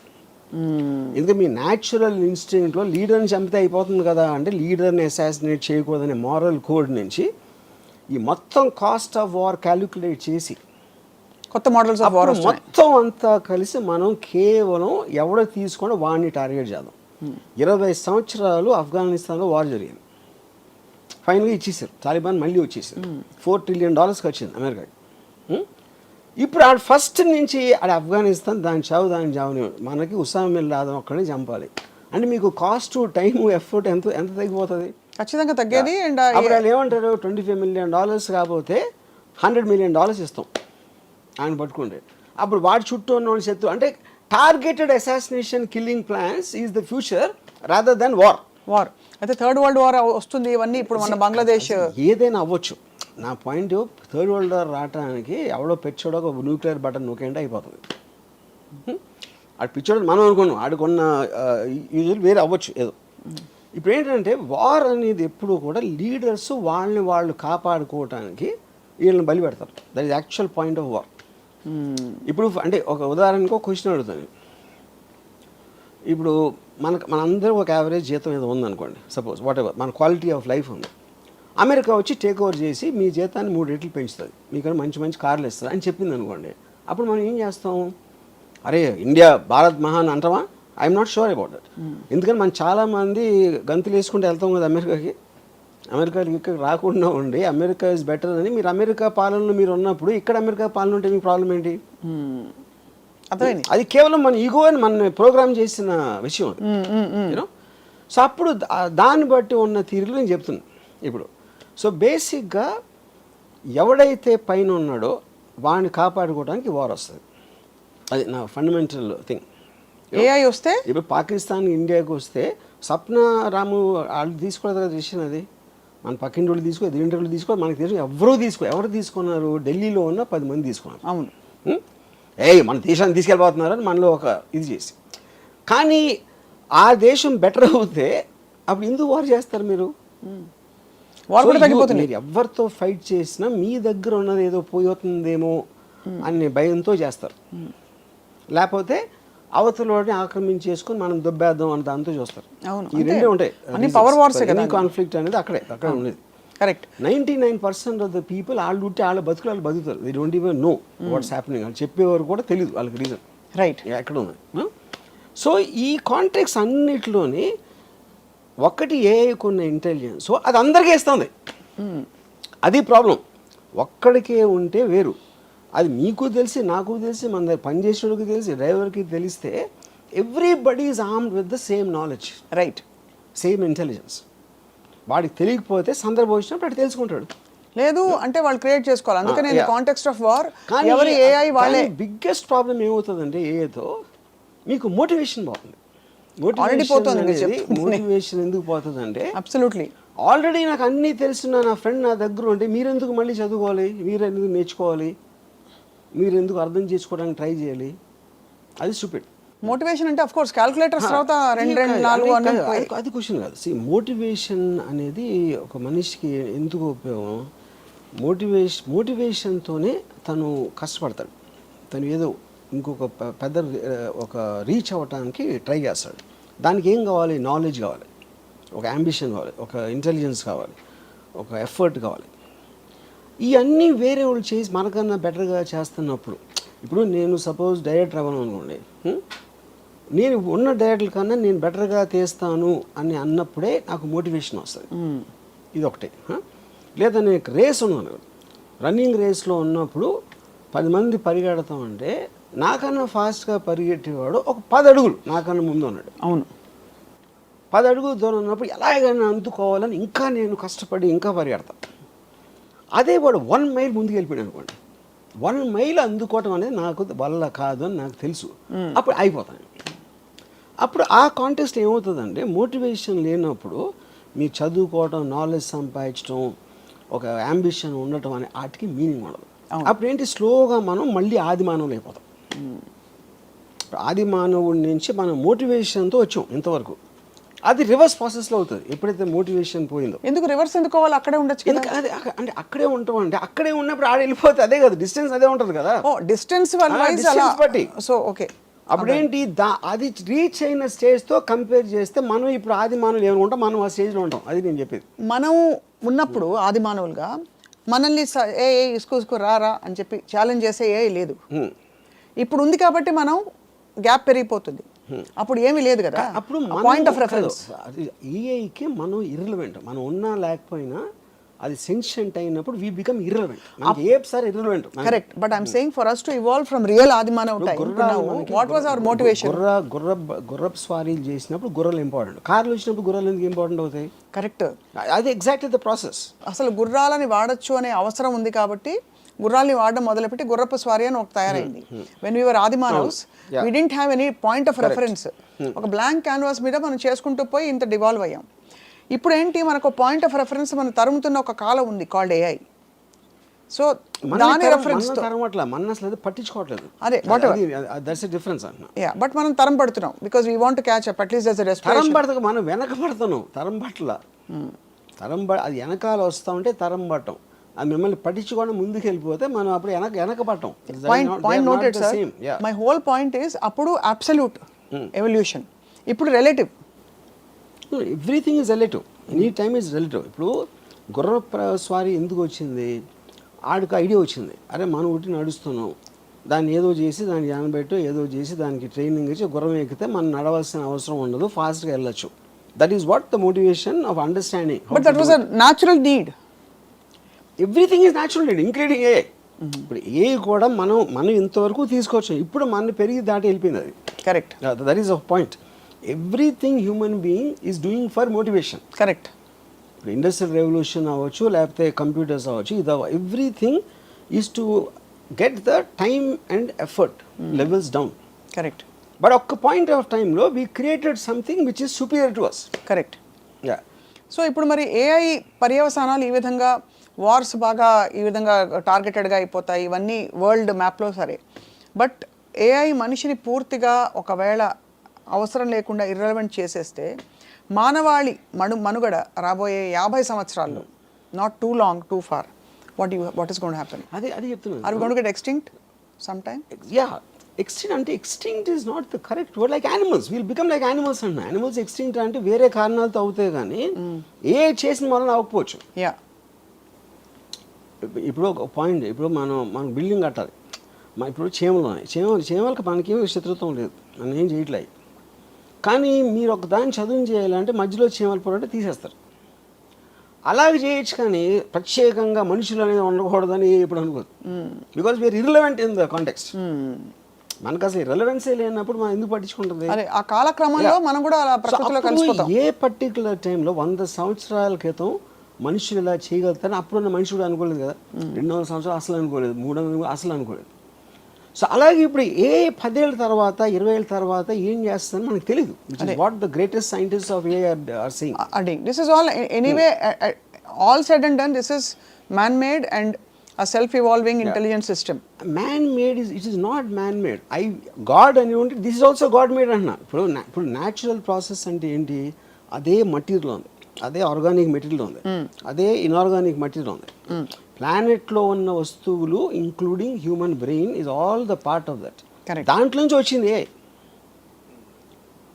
[SPEAKER 3] ఎందుకంటే మీ న్యాచురల్ ఇన్స్టింక్ట్లో లీడర్ని చంపితే అయిపోతుంది కదా అంటే, లీడర్ని అసాసినేట్ చేయకూడదనే మారల్ కోడ్ నుంచి ఈ మొత్తం కాస్ట్ ఆఫ్ వార్ క్యాలిక్యులేట్ చేసి
[SPEAKER 2] కొత్త మోడల్స్ ఆఫ్ వార్
[SPEAKER 3] మొత్తం అంతా కలిసి మనం కేవలం ఎవడో తీసుకొని వాడిని టార్గెట్ చేద్దాం. 20 సంవత్సరాలు ఆఫ్ఘనిస్తాన్లో వార్ జరిగింది, ఫైనల్గా ఇచ్చేసారు, తాలిబాన్ మళ్ళీ వచ్చేసారు. $4 trillion వచ్చింది అమెరికాకి. ఇప్పుడు ఆడ ఫస్ట్ నుంచి ఆడ ఆఫ్ఘనిస్తాన్ దాని చావుని మనకి ఉసామా బిన్ లాదెన్ ఒక్కడిని చంపాలి అంటే మీకు కాస్ట్, టైము, ఎఫర్ట్ ఎంత తగ్గిపోతుంది?
[SPEAKER 2] ఖచ్చితంగా తగ్గేది. అండ్
[SPEAKER 3] అప్పుడు వాళ్ళు ఏమంటారు, $25 million కాకపోతే $100 million ఇస్తాం ఆయన పట్టుకుంటే. అప్పుడు వాడి చుట్టూ ఉన్న వాళ్ళు శత్రు అంటే targeted assassination killing plans is the future rather than war.
[SPEAKER 2] అయితే థర్డ్ వరల్డ్ వార్ వస్తుంది ఇవన్నీ. ఇప్పుడు మన బంగ్లాదేశ్
[SPEAKER 3] ఏదైనా అవ్వచ్చు. నా పాయింట్, థర్డ్ వరల్డ్ వార్ రావడానికి ఎవడో పెచ్చోడో ఒక న్యూక్లియర్ బటన్ నొక్కేంటే అయిపోతుంది. ఆడు పిచ్చోడు మనం అనుకున్నాం, ఆడుకున్న యూజువల్ వేరే అవ్వచ్చు ఏదో. ఇప్పుడు ఏంటంటే వార్ అనేది ఎప్పుడు కూడా లీడర్స్ వాళ్ళని వాళ్ళు కాపాడుకోవటానికి వీళ్ళని బలి పెడతారు. That is actual point of war. ఇప్పుడు అంటే ఒక ఉదాహరణకు ఒక క్వశ్చన్ అడుగుతాను. ఇప్పుడు మనందరూ ఒక యావరేజ్ జీతం ఏదో ఉందనుకోండి, సపోజ్ వాట్ ఎవర్ మన క్వాలిటీ ఆఫ్ లైఫ్ ఉంది. అమెరికా వచ్చి టేక్ ఓవర్ చేసి మీ జీతాన్ని 3 రెట్లు పెంచుతుంది, మీకు మంచి మంచి కార్లు ఇస్తుంది అని చెప్పింది అనుకోండి. అప్పుడు మనం ఏం చేస్తాం? అరే ఇండియా భారత్ మహాన్ అంటామా? I'm not sure about that. ఎందుకని మనం చాలామంది గంతులు వేసుకుంటూ వెళ్తాం కదా అమెరికాకి. అమెరికాకి ఇక్కడ రాకుండా ఉండి అమెరికా ఇస్ బెటర్ అని మీరు అమెరికా పాలనలో మీరు ఉన్నప్పుడు ఇక్కడ అమెరికా పాలన ఉంటే మీకు ప్రాబ్లం ఏంటి?
[SPEAKER 2] అర్థమైంది.
[SPEAKER 3] అది కేవలం మన ఈగో అని మన ప్రోగ్రామ్ చేసిన విషయం అది. యూనో, సో అప్పుడు దాన్ని బట్టి ఉన్న తీరులో నేను చెప్తున్నాను ఇప్పుడు. సో బేసిక్గా ఎవడైతే పైన ఉన్నాడో వాడిని కాపాడుకోవడానికి వార్ వస్తుంది. అది నా ఫండమెంటల్ థింగ్.
[SPEAKER 2] ఏఐ వస్తే
[SPEAKER 3] ఇప్పుడు పాకిస్తాన్ ఇండియాకి వస్తే సప్న రాము వాళ్ళు తీసుకోలేదు కదా డిసిషన్. అది మన పక్కింటి వాళ్ళు తీసుకో, ఎదురింటి వాళ్ళు తీసుకో, మనకి తెలుసు ఎవరు తీసుకున్నారు? ఢిల్లీలో ఉన్న 10 మంది తీసుకున్నారు.
[SPEAKER 2] అవును.
[SPEAKER 3] మన దేశాన్ని తీసుకెళ్ళిపోతున్నారని మనలో ఒక ఇది చేసి. కానీ ఆ దేశం బెటర్ అవుతే అప్పుడు ఎందుకు వార్ చేస్తారు మీరు?
[SPEAKER 2] వార్ కూడా తగ్గిపోతుంది.
[SPEAKER 3] మీరు ఎవరితో ఫైట్ చేసినా మీ దగ్గర ఉన్నది ఏదో పోతుందేమో అనే భయంతో చేస్తారు. లేకపోతే అవతలని ఆక్రమించేసుకొని మనం దొబ్బేద్దాం అని దాంతో చూస్తారు. ఈ రెండే ఉంటాయి.
[SPEAKER 2] పవర్ వార్స్
[SPEAKER 3] కాన్ఫ్లిక్ట్ అనేది అక్కడ ఉండేది.
[SPEAKER 2] కరెక్ట్.
[SPEAKER 3] 99% ఆఫ్ ద పీపుల్ వాళ్ళు ఉంటే వాళ్ళ బతుకులు వాళ్ళు బతుకుతారు. They don't even know what's happening. వాళ్ళు చెప్పేవారు కూడా తెలియదు వాళ్ళకి రీజన్.
[SPEAKER 2] రైట్.
[SPEAKER 3] ఎక్కడ ఉంది. సో ఈ కాంట్రాక్ట్స్ అన్నిటిలోని ఒకటి ఏఐకున్న ఇంటెలిజెన్స్ అది అందరికీ ఇస్తుంది. అది ప్రాబ్లం. ఒక్కడికే ఉంటే వేరు. అది మీకు తెలిసి, నాకు తెలిసి, మన దగ్గర పనిచేసేవాడికి తెలిసి, డ్రైవర్కి తెలిస్తే everybody is armed with the same knowledge.
[SPEAKER 2] Right.
[SPEAKER 3] Same intelligence. వాడికి తెలియకపోతే సందర్భం వచ్చినప్పుడు అటు తెలుసుకుంటాడు.
[SPEAKER 2] లేదు అంటే వాళ్ళు క్రియేట్ చేసుకోవాలి. అందుకనే కాంటెక్స్ట్ ఆఫ్ వార్ ఎవరి ఏఐ వాళ్ళే.
[SPEAKER 3] బిగ్గెస్ట్ ప్రాబ్లం ఏమవుతుందంటే ఏఐతో మీకు మోటివేషన్ పోతుంది. మోటివేషన్ ఎందుకు పోతుందంటే
[SPEAKER 2] అబ్సల్యూట్లీ
[SPEAKER 3] ఆల్రెడీ నాకు అన్నీ తెలిసిన నా ఫ్రెండ్ నా దగ్గర ఉంటే మీరెందుకు మళ్ళీ చదువుకోవాలి, మీరెందుకు నేర్చుకోవాలి, మీరెందుకు అర్థం చేసుకోవడానికి ట్రై చేయాలి? అది స్టూపిడ్.
[SPEAKER 2] మోటివేషన్ అంటే ఆఫ్ కోర్స్ క్యాలిక్యులేటర్స్ తర్వాత 2 4
[SPEAKER 3] అది క్వశ్చన్ కాదు. మోటివేషన్ అనేది ఒక మనిషికి ఎందుకు ఉపయోగం? మోటివేషన్తోనే తను కష్టపడతాడు. తను ఏదో ఇంకొక పెద్ద ఒక రీచ్ అవ్వటానికి ట్రై చేస్తాడు. దానికి ఏం కావాలి? నాలెడ్జ్ కావాలి, ఒక అంబిషన్ కావాలి, ఒక ఇంటెలిజెన్స్ కావాలి, ఒక ఎఫర్ట్ కావాలి. ఇవన్నీ వేరే వాళ్ళు చేసి మనకన్నా బెటర్గా చేస్తున్నప్పుడు, ఇప్పుడు నేను సపోజ్ డైరెక్టర్ అవ్వను అనుకోండి, నేను ఉన్న డైరెక్టర్ కన్నా నేను బెటర్గా తీస్తాను అని అన్నప్పుడే నాకు మోటివేషన్ వస్తుంది. ఇది ఒకటి. లేదా నేను రేస్ ఉన్నాను, రన్నింగ్ రేస్లో ఉన్నప్పుడు 10 మంది పరిగెడతామంటే నాకన్నా ఫాస్ట్గా పరిగెట్టేవాడు ఒక 10 అడుగులు నాకన్నా ముందు ఉన్నాడు.
[SPEAKER 2] అవును.
[SPEAKER 3] 10 అడుగులు దూరం ఉన్నప్పుడు ఎలాగైనా అందుకోవాలని ఇంకా నేను కష్టపడి ఇంకా పరిగెడతాను. అదే వాడు 1 మైల్ ముందుకు వెళ్ళిపోయాడు అనుకోండి, 1 మైల్ అందుకోవటం అనేది నాకు వల్ల కాదు అని నాకు తెలుసు. అప్పుడు అయిపోతాను. అప్పుడు ఆ కాంటెక్స్ట్ ఏమవుతుందంటే మోటివేషన్ లేనప్పుడు మీరు చదువుకోవటం, నాలెడ్జ్ సంపాదించడం, ఒక అంబిషన్ ఉండటం అనే వాటికి మీనింగ్ ఉండదు. అప్పుడు ఏంటి, స్లోగా మనం మళ్ళీ ఆది మానవులు అయిపోతాం. ఆది మానవుడి నుంచి మనం మోటివేషన్తో వచ్చాం ఇంతవరకు. అది రివర్స్ ప్రాసెస్లో అవుతుంది ఎప్పుడైతే మోటివేషన్ పోయిందో.
[SPEAKER 2] ఎందుకు రివర్స్ ఎందుకు అవ్వాలి? అక్కడే ఉండొచ్చు.
[SPEAKER 3] అది అంటే అక్కడే ఉంటాం అంటే అక్కడే ఉన్నప్పుడు ఆడ వెళ్ళిపోతే అదే కదా, డిస్టెన్స్ అదే ఉంటుంది కదా.
[SPEAKER 2] డిస్టెన్స్ బట్టి. So okay.
[SPEAKER 3] అప్పుడేంటి, అది రీచ్ అయిన స్టేజ్తో కంపేర్ చేస్తే మనం ఇప్పుడు ఆది మానవులు ఏమనుకుంటాం, మనం ఆ స్టేజ్లో ఉంటాం. అది నేను చెప్పేది.
[SPEAKER 2] మనం ఉన్నప్పుడు ఆది మానవులుగా మనల్ని ఇసుకు రారా అని చెప్పి ఛాలెంజ్ చేసే ఏ లేదు. ఇప్పుడు ఉంది కాబట్టి మనం గ్యాప్ పెరిగిపోతుంది. అప్పుడు ఏమీ లేదు కదా.
[SPEAKER 3] అప్పుడు
[SPEAKER 2] పాయింట్ ఆఫ్ రెఫరెన్స్
[SPEAKER 3] ఏఐకి మనం ఇర్రెలవెంట్. మనం ఉన్నా లేకపోయినా అది సెన్షెంట్ అయినప్పుడు వి బికమ్ ఇర్రెలవెంట్. మనకి ఏసారి irrelevant.
[SPEAKER 2] Correct. But I'm saying for us to evolve from real ఆదిమానవ time. What was our motivation?
[SPEAKER 3] గుర్రపు స్వారీలు చేసినప్పుడు గుర్రాలు ఇంపార్టెంట్. కార్లు వచ్చినప్పుడు గుర్రాలు ఎందుకు ఇంపార్టెంట్ అవుతాయి?
[SPEAKER 2] కరెక్ట్.
[SPEAKER 3] అది ఎగ్జాక్ట్లీ ద ప్రాసెస్.
[SPEAKER 2] అసలు గుర్రాలని వాడచ్చు అనే అవసరం ఉంది కాబట్టి గుర్రాలని వాడడం మొదలుపెట్టి గుర్రపు స్వారీ అని ఒక తయారైంది. వెన్ వీఆర్ ఆదిమానవ్స్ we didn't have any point of reference. ఒక బ్లాంక్ క్యాన్వాస్ మీద మనం చేసుకుంటూ పోయి ఇంత డివాల్వ్ అయ్యాం. ఇప్పుడు ఏంటి, మనకు పాయింట్ ఆఫ్ రెఫరెన్స్ మనం తరుముతున్న ఒక కాలం ఉంది కాల్డ్ ఏఐ. సో దాని రెఫరెన్స్ తో
[SPEAKER 3] మన అసలు అది పట్టించుకోవట్లేదు.
[SPEAKER 2] అదే whatever.
[SPEAKER 3] దట్స్ డిఫరెన్స్ అన్న.
[SPEAKER 2] యా బట్ మనం తరం పడుతున్నాం because we want to catch up at least as a
[SPEAKER 3] తరం
[SPEAKER 2] రెస్పిరేషన్.
[SPEAKER 3] పడతాం, మనం వెనక పడుతున్నాం. తరం పట్ల అది వెనకాల వస్తా ఉంటే తరం పట్టం. అది మిమ్మల్ని పట్టించుకొని ముందుకు వెళ్ళిపోతే మనం అప్పుడు వెనక పట్టం.
[SPEAKER 2] Point noted sir. My whole point is అప్పుడు అబ్సల్యూట్ ఎవల్యూషన్, ఇప్పుడు relative.
[SPEAKER 3] Everything is relative, any time is relative. ఇప్పుడు గుర్ర స్వారీ ఎందుకు వచ్చింది? ఆడికి ఐడియా వచ్చింది, అరే మనం ఒకటి నడుస్తున్నాం, దాన్ని ఏదో చేసి దానికి జానబెట్టు ఏదో చేసి దానికి ట్రైనింగ్ ఇచ్చి గుర్రం ఎక్కితే మనం నడవాల్సిన అవసరం ఉండదు, ఫాస్ట్గా వెళ్ళొచ్చు. That is what the motivation of understanding.
[SPEAKER 2] But that was a natural need.
[SPEAKER 3] Everything is natural need including a. ఇప్పుడు ఏ కూడా మనం ఇంతవరకు తీసుకోవచ్చు, ఇప్పుడు మన పెరిగి దాటి వెళ్ళిపోయింది అది.
[SPEAKER 2] Correct.
[SPEAKER 3] That is a point. Everything human being is doing for motivation.
[SPEAKER 2] Correct.
[SPEAKER 3] ఇప్పుడు ఇండస్ట్రియల్ రెవల్యూషన్ అవ్వచ్చు, లేకపోతే కంప్యూటర్స్ అవ్వచ్చు, ఇది everything is to get the time and effort levels down.
[SPEAKER 2] Correct.
[SPEAKER 3] But ఒక్క పాయింట్ ఆఫ్ టైంలో we created something which is superior to us.
[SPEAKER 2] Correct.
[SPEAKER 3] Yeah.
[SPEAKER 2] So ఇప్పుడు మరి AI పర్యవసానాలు ఈ విధంగా వార్స్ బాగా ఈ విధంగా టార్గెటెడ్గా అయిపోతాయి, ఇవన్నీ వరల్డ్ మ్యాప్లో సరే. బట్ ఏఐ మనిషిని పూర్తిగా ఒకవేళ అవసరం లేకుండా ఇర్రెలవెంట్ చేసేస్తే మానవాళి మనుగడ రాబోయే 50 సంవత్సరాల్లో, not too long too far, what is going to happen?
[SPEAKER 3] అది చెప్తున్నాను.
[SPEAKER 2] Are we going to get extinct some time?
[SPEAKER 3] Yeah, extinct అంటే extinct is not the correct word. Like animals will become like animals అన్న. Animals extinct అంటే వేరే కారణాలతో అవుతాయి కానీ ఏ చేసిన వలన అవ్వకపోవచ్చు.
[SPEAKER 2] యా.
[SPEAKER 3] ఇప్పుడు ఒక పాయింట్, ఇప్పుడు మనం బిల్డింగ్ కట్టాలి, ఇప్పుడు చీమలు ఉన్నాయి, చీమలకు మనకేమీ శత్రుత్వం లేదు, మనం ఏం చేయట్లేదు. కానీ మీరు ఒక దాన్ని చదువు చేయాలంటే మధ్యలో చీమలు పోరంటే తీసేస్తారు. అలాగే చేయొచ్చు కానీ ప్రత్యేకంగా మనుషులు అనేది ఉండకూడదని ఎప్పుడు అనుకోదు. Because we are irrelevant in the context. మనకు అసలు ఇర్రెలవెన్సీ లేనప్పుడు మనం ఎందుకు పట్టించుకుంటుంది?
[SPEAKER 2] ఆ కాలక్రమంలో మనం కూడా అలా ప్రకృతిలో కలిసిపోతాం.
[SPEAKER 3] ఏ పర్టికులర్ టైంలో 100 సంవత్సరాల క్రితం మనుషులు ఇలా చేయగలుగుతారని అప్పుడున్న మనుషుడు అనుకోలేదు కదా. 200 సంవత్సరాలు అసలు అనుకోలేదు, 300 అసలు అనుకోలేదు. సో అలాగే ఇప్పుడు 10 ఏళ్ళ తర్వాత 20 ఏళ్ళ తర్వాత ఏం చేస్తారని మనకు తెలియదు. What the greatest scientist of AI are saying.
[SPEAKER 2] అదే this is all anyway all said and done this is man made and a self-evolving intelligent system.
[SPEAKER 3] Man-made it is not man-made. God అని ఉంటే this is also God-made అంటున్నా. ఇప్పుడు natural process అంటే ఏంటి? అదే material ఉంది, అదే ఆర్గానిక్ మెటీరియల్ ఉంది, అదే ఇన్ఆర్గానిక్ మెటీరియల్ ఉంది. ప్లానెట్లో ఉన్న వస్తువులు including human brain is all the part of that. దాంట్లో నుంచి వచ్చింది.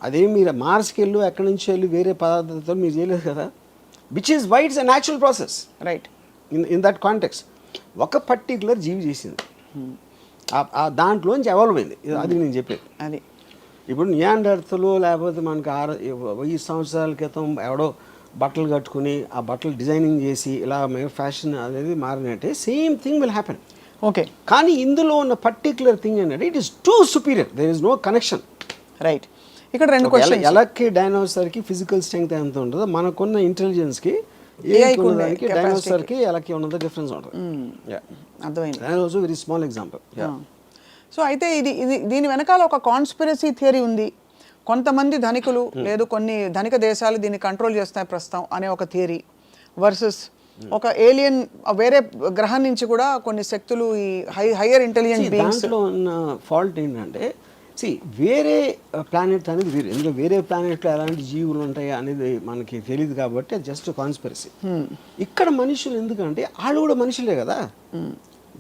[SPEAKER 3] అదే మీరు మార్స్కి వెళ్ళి ఎక్కడి నుంచి వెళ్ళి వేరే పదార్థాలతో మీరు చేయలేదు కదా. Which is why it's a natural process.
[SPEAKER 2] Right.
[SPEAKER 3] In that context ఒక పర్టికులర్ జీవి చేసింది, దాంట్లోంచి ఎవాల్వ్ అయింది. అది నేను చెప్పేది.
[SPEAKER 2] అది
[SPEAKER 3] ఇప్పుడు నియాండర్తలు లేకపోతే మనకి 1000 సంవత్సరాల క్రితం ఎవడో బట్టలు కట్టుకుని ఆ బట్టలు డిజైనింగ్ చేసి ఇలా ఫ్యాషన్ అనేది మారినట్టే same thing will happen.
[SPEAKER 2] Okay.
[SPEAKER 3] కానీ ఇందులో ఉన్న పర్టికులర్ థింగ్ ఏంటంటే it is too superior, there is no connection.
[SPEAKER 2] Right. ఇక్కడ 2 క్వశ్చన్స్.
[SPEAKER 3] ఎలక్కి డైనోసార్కి ఫిజికల్ స్ట్రెంగ్త్ ఎంత ఉంటుందో మనకున్న ఇంటెలిజెన్స్కి డైనోసార్కి ఎలక్కి ఉన్నది డిఫరెన్స్ ఉంటుంది.
[SPEAKER 2] అర్థమైంది.
[SPEAKER 3] Also very small example.
[SPEAKER 2] So అయితే ఇది దీని వెనకాల ఒక కాన్స్పిరసీ థియరీ ఉంది. కొంతమంది ధనికులు లేదు కొన్ని ధనిక దేశాలు దీన్ని కంట్రోల్ చేస్తాయి ప్రస్తుతం అనే ఒక థియరీ వర్సెస్ ఒక ఏలియన్ వేరే గ్రహం నుంచి కూడా కొన్ని శక్తులు ఈ హైయర్ ఇంటెలిజెంట్ బీయింగ్స్.
[SPEAKER 3] దాంట్లో ఉన్న ఫాల్ట్ ఏంటంటే వేరే ప్లానెట్ అనేది వేరే, ఎందుకంటే వేరే ప్లానెట్లో ఎలాంటి జీవులు ఉంటాయి అనేది మనకి తెలియదు కాబట్టి అది జస్ట్ కాన్స్పిరసీ. ఇక్కడ మనుషులు ఎందుకంటే వాళ్ళు కూడా మనుషులే కదా,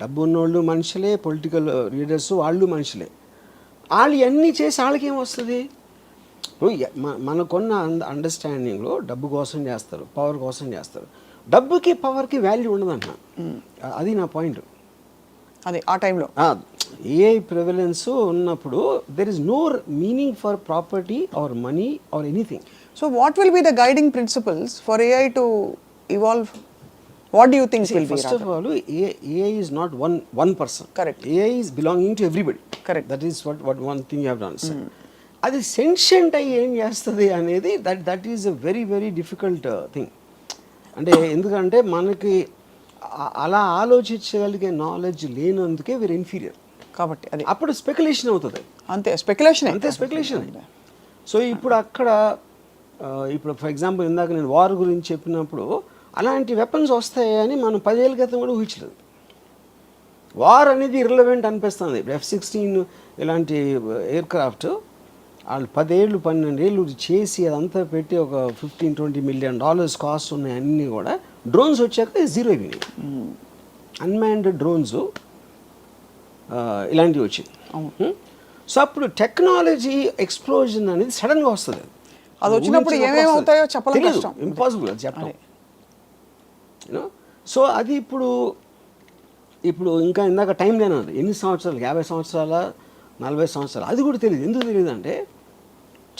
[SPEAKER 3] డబ్బు ఉన్నోళ్ళు మనుషులే, పొలిటికల్ లీడర్స్ వాళ్ళు మనుషులే. వాళ్ళు ఇవన్నీ చేసి వాళ్ళకి ఏమొస్తుంది? ఇప్పుడు మనకున్న అండర్స్టాండింగ్లో డబ్బు కోసం చేస్తారు, పవర్ కోసం చేస్తారు. డబ్బుకి పవర్కి వాల్యూ ఉండదంట. అది నా పాయింట్.
[SPEAKER 2] అది ఆ టైంలో
[SPEAKER 3] ఏఐ ప్రివలెన్స్ ఉన్నప్పుడు there is no meaning for property or money or anything.
[SPEAKER 2] So what will be the guiding principles for AI to evolve? What do you think will be?
[SPEAKER 3] First of all, AI is not one person.
[SPEAKER 2] Correct.
[SPEAKER 3] AI is belonging to everybody.
[SPEAKER 2] Correct.
[SPEAKER 3] That is what one thing you have to understand. అది sentient అయ్యి ఏం చేస్తుంది అనేది that is a very very difficult thing. అంటే ఎందుకంటే మనకి అలా ఆలోచించగలిగే knowledge లేనందుకే వీరు ఇన్ఫీరియర్ కాబట్టి అది అప్పుడు స్పెక్యులేషన్ అవుతుంది.
[SPEAKER 2] అంతే స్పెక్యులేషన్.
[SPEAKER 3] సో ఇప్పుడు అక్కడ ఇప్పుడు ఫర్ ఎగ్జాంపుల్ ఇందాక నేను వార్ గురించి చెప్పినప్పుడు అలాంటి వెపన్స్ వస్తాయని మనం 10 ఏళ్ళ క్రితం కూడా ఊహించలేదు. వార్ అనేది ఇర్రిలవెంట్ అనిపిస్తుంది. ఇప్పుడు F-16 ఇలాంటి ఎయిర్ క్రాఫ్ట్ వాళ్ళు 10 ఏళ్ళు 12 ఏళ్ళు చేసి అదంతా పెట్టి ఒక $15-20 million కాస్ట్ ఉన్నాయి. అన్నీ కూడా డ్రోన్స్ వచ్చాక జీరో అయిపోయినాయి. అన్మాన్డ్ డ్రోన్స్ ఇలాంటివి వచ్చింది. సో అప్పుడు టెక్నాలజీ ఎక్స్ప్లోజన్ అనేది సడన్గా వస్తుంది.
[SPEAKER 2] అది వచ్చినప్పుడు ఏమేమి అవుతాయో చెప్పడం కష్టం,
[SPEAKER 3] ఇంపాసిబుల్ అది చెప్పడం. యూనో సో అది ఇప్పుడు ఇంకా ఇందాక టైం లేనది ఎన్ని సంవత్సరాలు, 50 సంవత్సరాల 40 సంవత్సరాలు, అది కూడా తెలియదు. ఎందుకు తెలియదు అంటే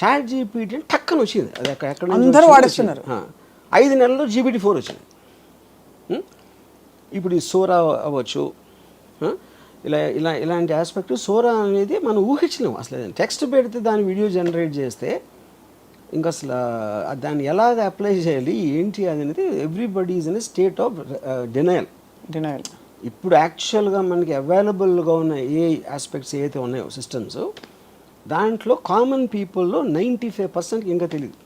[SPEAKER 3] ChatGPT టక్కన వచ్చింది. అది ఎక్కడ
[SPEAKER 2] అందరూ వాడేస్తున్నారు.
[SPEAKER 3] 5 నెలల్లో GPT-4 వచ్చింది. ఇప్పుడు ఈ సోరా అవ్వచ్చు, ఇలాంటి ఆస్పెక్ట్. సోరా అనేది మనం ఊహించలేము అసలు. టెక్స్ట్ పెడితే దాని వీడియో జనరేట్ చేస్తే ఇంకా అసలు దాన్ని ఎలాగ అప్లై చేయాలి ఏంటి అనేది everybody is in state of denial. ఇప్పుడు యాక్చువల్గా మనకి అవైలబుల్గా ఉన్న ఏ ఆస్పెక్ట్స్ ఏవైతే ఉన్నాయో సిస్టమ్స్, దాంట్లో కామన్ పీపుల్లో 95% ఇంకా తెలియదు.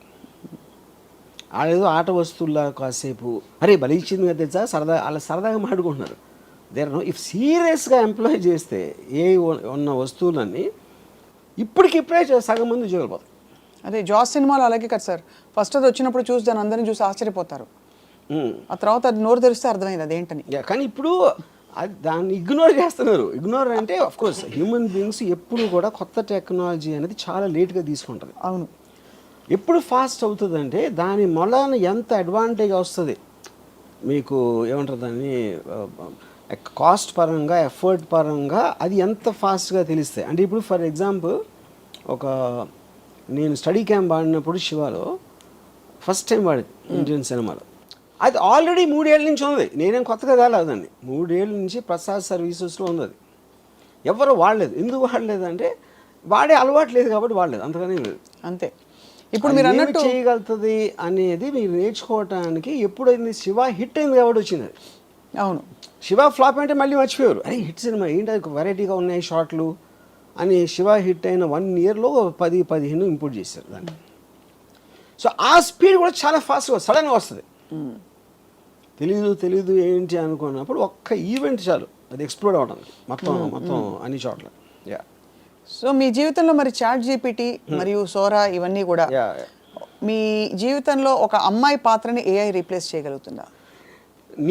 [SPEAKER 3] వాళ్ళేదో ఆట వస్తువుల్లా కాసేపు అరే బలి ఇచ్చింది కదా తెలుసా సరదాగా మాట్లాడుకుంటున్నారు. ఇఫ్ సీరియస్గా ఎంప్లాయ్ చేస్తే ఏ ఉన్న వస్తువులన్నీ ఇప్పటికిప్పుడే సగం మంది ఉద్యోగాలు.
[SPEAKER 2] అదే జాస్ సినిమాలో అలాగే కదా సార్, ఫస్ట్ అది వచ్చినప్పుడు చూసి దాన్ని అందరినీ చూసి ఆశ్చర్యపోతారు, ఆ తర్వాత అది నోరు తెరిస్తే అర్థమైంది అదేంటని.
[SPEAKER 3] కానీ ఇప్పుడు దాన్ని ఇగ్నోర్ చేస్తున్నారు. ఇగ్నోర్ అంటే ఆఫ్ కోర్స్ హ్యూమన్ బీయింగ్స్ ఎప్పుడు కూడా కొత్త టెక్నాలజీ అనేది చాలా లేట్గా తీసుకుంటుంది.
[SPEAKER 2] అవును,
[SPEAKER 3] ఎప్పుడు ఫాస్ట్ అవుతుందంటే దాని మొలాన ఎంత అడ్వాంటేజ్ వస్తుంది మీకు, ఏమంటారు దాన్ని, కాస్ట్ పరంగా ఎఫర్ట్ పరంగా అది ఎంత ఫాస్ట్గా తెలుస్తాయి. అంటే ఇప్పుడు ఫర్ ఎగ్జాంపుల్ నేను స్టడీ క్యాంప్ ఆడినప్పుడు శివాలో ఫస్ట్ టైం వాడింది ఇండియన్ సినిమాలో. అది ఆల్రెడీ 3 ఏళ్ళ నుంచి ఉంది. నేనేం కొత్తగా కాలేదండి, 3 ఏళ్ళ నుంచి ప్రసాద్ సర్వీసెస్లో ఉంది. అది ఎవరు వాడలేదు. ఎందుకు వాడలేదు అంటే వాడే అలవాటు లేదు కాబట్టి వాడలేదు, అంతగానే లేదు.
[SPEAKER 2] అంతే. ఇప్పుడు మీరు అన్నట్టు
[SPEAKER 3] చేయగలుగుతుంది అనేది మీరు నేర్చుకోవటానికి ఎప్పుడైంది శివ హిట్ అయింది కాబట్టి వచ్చింది.
[SPEAKER 2] అవును,
[SPEAKER 3] శివ ఫ్లాప్ అంటే మళ్ళీ మర్చిపోయారు. అరే హిట్ సినిమా ఏంటి, అది వెరైటీగా ఉన్నాయి షార్ట్లు అని. శివ హిట్ అయిన 1 yearలో 10-15 ఇంపోర్ట్ చేశారు దాన్ని. సో ఆ స్పీడ్ కూడా చాలా ఫాస్ట్గా సడన్గా వస్తుంది. తెలీదు ఏంటి అనుకున్నప్పుడు ఒక్క ఈవెంట్ చాలు అది ఎక్స్ప్లోర్ అవడానికి మొత్తం అన్ని చోట్ల.
[SPEAKER 2] సో మీ జీవితంలో మరి ChatGPT మరియు సోరా ఇవన్నీ కూడా మీ జీవితంలో ఒక అమ్మాయి పాత్రని AI రీప్లేస్ చేయగలుగుతుందా?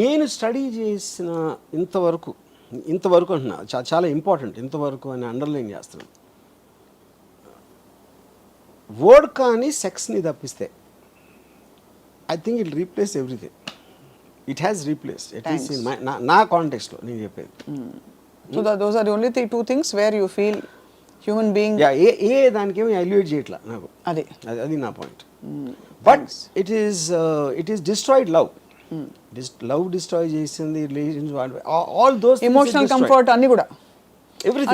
[SPEAKER 3] నేను స్టడీ చేసిన ఇంతవరకు అంటున్నా, చాలా ఇంపార్టెంట్ ఇంతవరకు అని అండర్లైన్ చేస్తున్నాను. వర్డ్ కానీ సెక్స్ని తప్పిస్తే I think it replace everything. It has replace at least in నా కాంటెక్స్ట్లో నేను చెప్పేది.
[SPEAKER 2] So those are the only 2 things where you feel human being
[SPEAKER 3] ఏ దానికి ఏమి ఎలివేట్ చేయట్లా నాకు. అది నా point. But it is destroyed love. Love destroy చేసింది, relations, all those
[SPEAKER 2] emotional comfort అన్ని కూడా.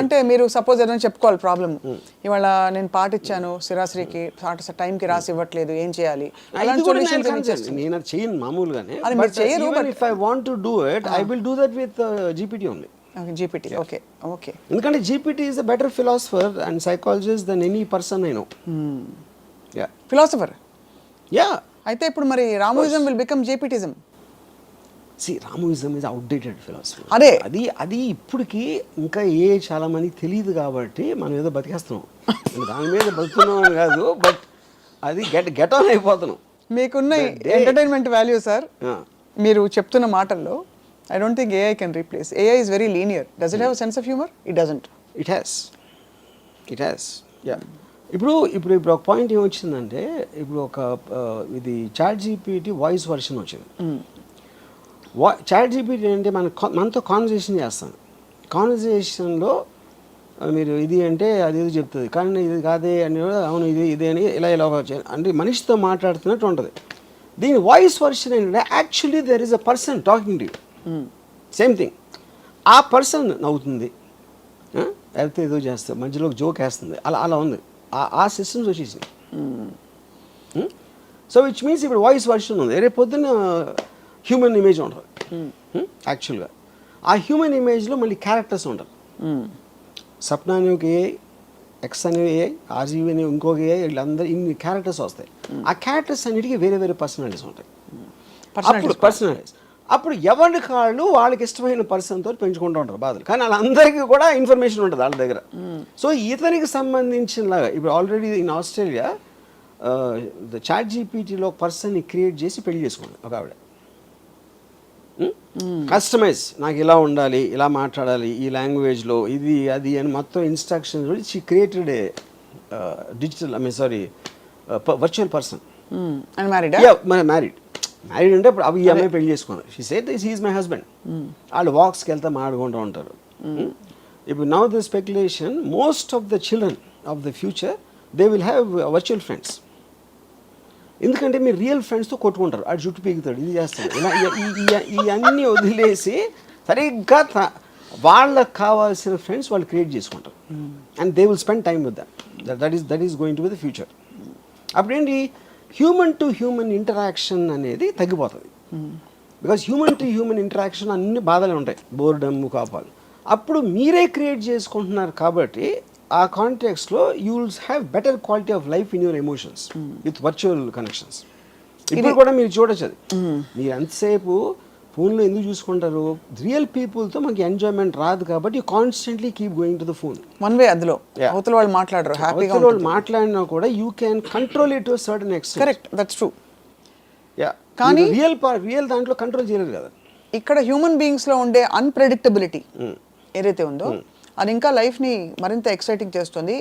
[SPEAKER 2] అంటే మీరు సపోజ్ ఏదైనా చెప్పుకోవాలి ప్రాబ్లమ్, ఇవాళ నేను పాట ఇచ్చాను శిరాశ్రీకి, పాట టైంకి రాసి ఇవ్వట్లేదు, ఏం చేయాలి?
[SPEAKER 3] నేను అది చేయను మామూలుగానే. If I want to do it I will do that with GPT only.
[SPEAKER 2] GPT, okay.
[SPEAKER 3] ఎందుకంటే GPT is a better philosopher and psychologist then any person I know.
[SPEAKER 2] Philosopher.
[SPEAKER 3] Yeah.
[SPEAKER 2] అయితే ఇప్పుడు మరి Ramoism will become JPTism.
[SPEAKER 3] Ramoism is outdated philosophy. అది ఇప్పటికి ఇంకా చాలా మందికి తెలియదు కాబట్టి మనం ఏదో బతికేస్తున్నాం. దాని మీద బతుకుతున్నాం అని కాదు, బట్ అది గెట్ ఆన్ అయిపోతున్నాం.
[SPEAKER 2] మీకున్న ఎంటర్టైన్మెంట్ వాల్యూ సార్ మీరు చెప్తున్న మాటల్లో I don't think AI can replace. AI is very linear. Does it have sense of humour? It doesn't.
[SPEAKER 3] It has. ఇప్పుడు ఒక పాయింట్ ఏమొచ్చిందంటే, ఇప్పుడు ఇది ChatGPT వాయిస్ వర్షన్ వచ్చింది. ChatGPT అంటే మనతో కాన్వర్జేషన్ చేస్తాను. కాన్వర్జేషన్లో మీరు ఇది అంటే అది ఇది చెప్తుంది, కానీ ఇది కాదే అని, అవును ఇది అని ఇలా అంటే మనిషితో మాట్లాడుతున్నట్టు ఉంటుంది. దీని వాయిస్ వర్షన్ ఏంటంటే actually there is a person talking to you, same thing. ఆ పర్సన్ నవ్వుతుంది, లేకపోతే ఏదో చేస్తుంది, మధ్యలో జోక్ వేస్తుంది, అలా ఉంది. ఆ సిస్టమ్స్ వచ్చేసింది. సో విచ్ మీన్స్ ఇప్పుడు వాయిస్ వర్షన్ ఉంది. రేపు పొద్దున్న హ్యూమన్ ఇమేజ్ ఉంటుంది యాక్చువల్గా. ఆ హ్యూమన్ ఇమేజ్లో మళ్ళీ క్యారెక్టర్స్ ఉంటారు. సప్నా అనే ఒక AI, X అనే AI, RGV అనే ఇంకొక AI, వీళ్ళందరూ ఇన్ని క్యారెక్టర్స్ వస్తాయి. ఆ క్యారెక్టర్స్ అన్నిటికీ వేరే పర్సనాలిటీస్ ఉంటాయి. పర్సనాలిటీస్ అప్పుడు ఎవరి కాళ్ళు వాళ్ళకి ఇష్టమైన పర్సన్తో పెంచుకుంటూ ఉంటారు బాధలు, కానీ వాళ్ళందరికీ కూడా ఇన్ఫర్మేషన్ ఉంటుంది వాళ్ళ దగ్గర. సో ఇతనికి సంబంధించిన ఇప్పుడు ఆల్రెడీ ఇన్ ఆస్ట్రేలియా ChatGPTలో ఒక పర్సన్ని క్రియేట్ చేసి పెళ్లి చేసుకుంది ఒక ఆవిడ. కస్టమైజ్, నాకు ఇలా ఉండాలి, ఇలా మాట్లాడాలి, ఈ లాంగ్వేజ్లో, ఇది అది అని మొత్తం instructions she created a digital virtual person. Married అంటే ఇప్పుడు అవి ఈ అమ్మాయి పెళ్లి చేసుకున్నారు. She said this is my husband. వాళ్ళు వాక్స్కి వెళ్తే మాట్లాడుకుంటూ ఉంటారు. ఇప్పుడు now the speculation, most of the children of the future they will have virtual friends. ఎందుకంటే మీరు రియల్ ఫ్రెండ్స్తో కొట్టుకుంటారు, ఆడు జుట్టు పీకుతాడు, ఇది చేస్తాడు, ఇలా ఇవన్నీ వదిలేసి సరిగ్గా వాళ్ళకి కావాల్సిన ఫ్రెండ్స్ వాళ్ళు క్రియేట్ చేసుకుంటారు. And they will spend time with that is going to be the future. అప్పుడేంటి, హ్యూమన్ టు హ్యూమన్ ఇంటరాక్షన్ అనేది తగ్గిపోతుంది. Because human to human interaction అన్ని బాధలు ఉంటాయి, బోర్డమ్, కోపాలు. అప్పుడు మీరే క్రియేట్ చేసుకుంటున్నారు కాబట్టి ఆ కాంటెక్స్లో you will have better quality of life in your emotions with virtual connections. ఇప్పుడు కూడా మీరు చూడొచ్చు అది. మీరు ఎంతసేపు ఫోన్లో ఎందుకు చూసుకుంటారు, రియల్ పీపుల్తో మనకి ఎంజాయ్మెంట్ రాదు కాబట్టి you constantly keep going to the phone.
[SPEAKER 2] One way, అందులో అవతల వాళ్ళు మాట్లాడరు, హ్యాపీగా
[SPEAKER 3] వాళ్ళు మాట్లాడినా కూడా you can control it to certain extent.
[SPEAKER 2] Correct, that's true.
[SPEAKER 3] Yeah, కానీ రియల్ దాంట్లో కంట్రోల్ చేయలేరు కదా.
[SPEAKER 2] ఇక్కడ హ్యూమన్ బీయింగ్స్లో ఉండే అన్ప్రెడిక్టబిలిటీ ఏదైతే ఉందో అది ఇంకా లైఫ్ని మరింత ఎక్సైటింగ్ చేస్తుంది.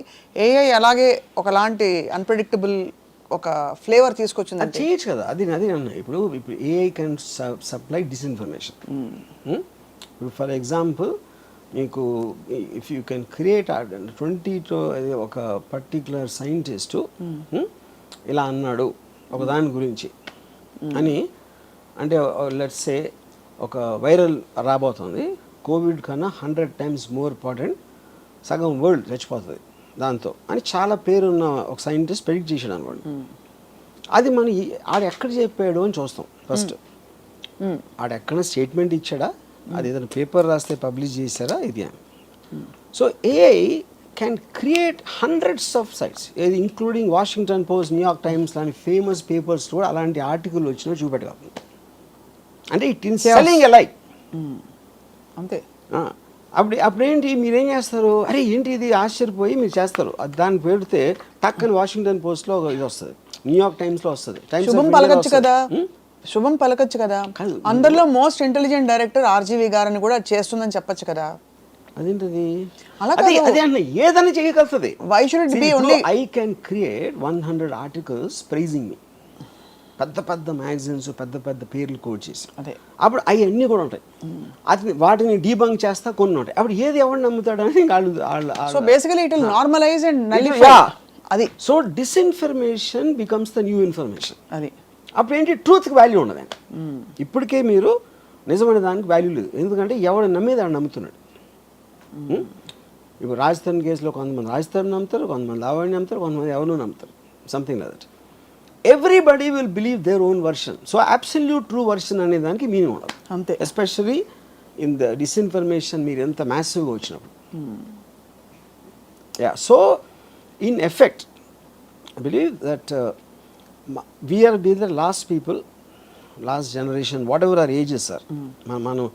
[SPEAKER 2] ఏఐ అలాగే ఒకలాంటి అన్ప్రెడిక్టబుల్ ఒక ఫ్లేవర్ తీసుకొచ్చింది.
[SPEAKER 3] అది చేయొచ్చు కదా, అది అన్న. ఇప్పుడు ఏఐ కెన్ సప్లై డిస్ఇన్ఫర్మేషన్. ఇప్పుడు ఫర్ ఎగ్జాంపుల్ మీకు ఇఫ్ యూ కెన్ క్రియేట్ 20 ఒక పర్టిక్యులర్ సైంటిస్టు ఇలా అన్నాడు ఒక దాని గురించి అని, అంటే లెట్స్ సే ఒక వైరల్ రాబోతుంది, కోవిడ్ కన్నా 100 times మోర్ ఇంపార్టెంట్, సగం వరల్డ్ చచ్చిపోతుంది దాంతో అని చాలా పేరున్న ఒక సైంటిస్ట్ ప్రెడిక్ట్ చేశాడు అనుకోండి. అది మన ఆడ ఎక్కడ చెప్పాడు అని చూస్తాం ఫస్ట్. ఆడ ఎక్కడ స్టేట్మెంట్ ఇచ్చాడా, అది ఏదైనా పేపర్ రాస్తే పబ్లిష్ చేశారా, ఇది అని. So AI can create hundreds of sites, ఏది including Washington Post, New York Times లాంటి ఫేమస్ పేపర్స్ కూడా అలాంటి ఆర్టికల్ వచ్చినా చూపెట్టగలరు. అంటే it in selling a like
[SPEAKER 2] అంతే.
[SPEAKER 3] అప్పుడేంటి మీరేం చేస్తారు, అరే ఏంటి ఇది ఆశ్చర్యపోయి మీరు చేస్తారు. దాన్ని పెడితే టక్కని వాషింగ్టన్ పోస్ట్లో ఇది వస్తుంది, న్యూయార్క్ టైమ్స్లో వస్తుంది.
[SPEAKER 2] శుభం పలకచ్చు కదా, శుభం పలకచ్చు కదా. అందరిలో మోస్ట్ ఇంటెలిజెంట్ డైరెక్టర్ ఆర్జీవి గారని కూడా చేస్తుందని చెప్పొచ్చు కదా.
[SPEAKER 3] అదేంటది,
[SPEAKER 2] అలా
[SPEAKER 3] అదే అన్న, ఏదైనా చేయగలుగుతుంది.
[SPEAKER 2] Why should it be only
[SPEAKER 3] I can create 100 articles praising me, పెద్ద పెద్ద మ్యాగజైన్స్, పెద్ద పెద్ద పేర్లు కోడ్ చేసి,
[SPEAKER 2] అదే
[SPEAKER 3] అప్పుడు అవన్నీ కూడా ఉంటాయి. అది వాటిని డీబంక్ చేస్తా కొన్ని ఉంటాయి. అప్పుడు ఏది ఎవరు నమ్ముతాడని
[SPEAKER 2] so basically it will normalise and nullify. అది
[SPEAKER 3] so disinformation becomes the new information.
[SPEAKER 2] అది
[SPEAKER 3] అప్పుడు ఏంటి, ట్రూత్కి వాల్యూ ఉండదండి. ఇప్పటికే మీరు నిజమైన దానికి వాల్యూ లేదు, ఎందుకంటే ఎవడు నమ్మేది ఆడు నమ్ముతున్నాడు. ఇప్పుడు రాజస్థాన్ కేసులో కొంతమంది రాజస్థాన్ నమ్ముతారు, కొంతమంది లావణ్య నమ్ముతారు, కొంతమంది ఎవరు నమ్ముతారు, something like that. Everybody will believe their own version. So absolute true version అనే దానికి మీనింగ్ ఉండదు
[SPEAKER 2] అంతే.
[SPEAKER 3] ఎస్పెషలీ ఇన్ ద డిస్ఇన్ఫర్మేషన్ మీరు ఎంత మ్యాసివ్గా వచ్చినప్పుడు. Yeah, so in effect I believe that we are the last people, last generation, whatever our ages are. మనం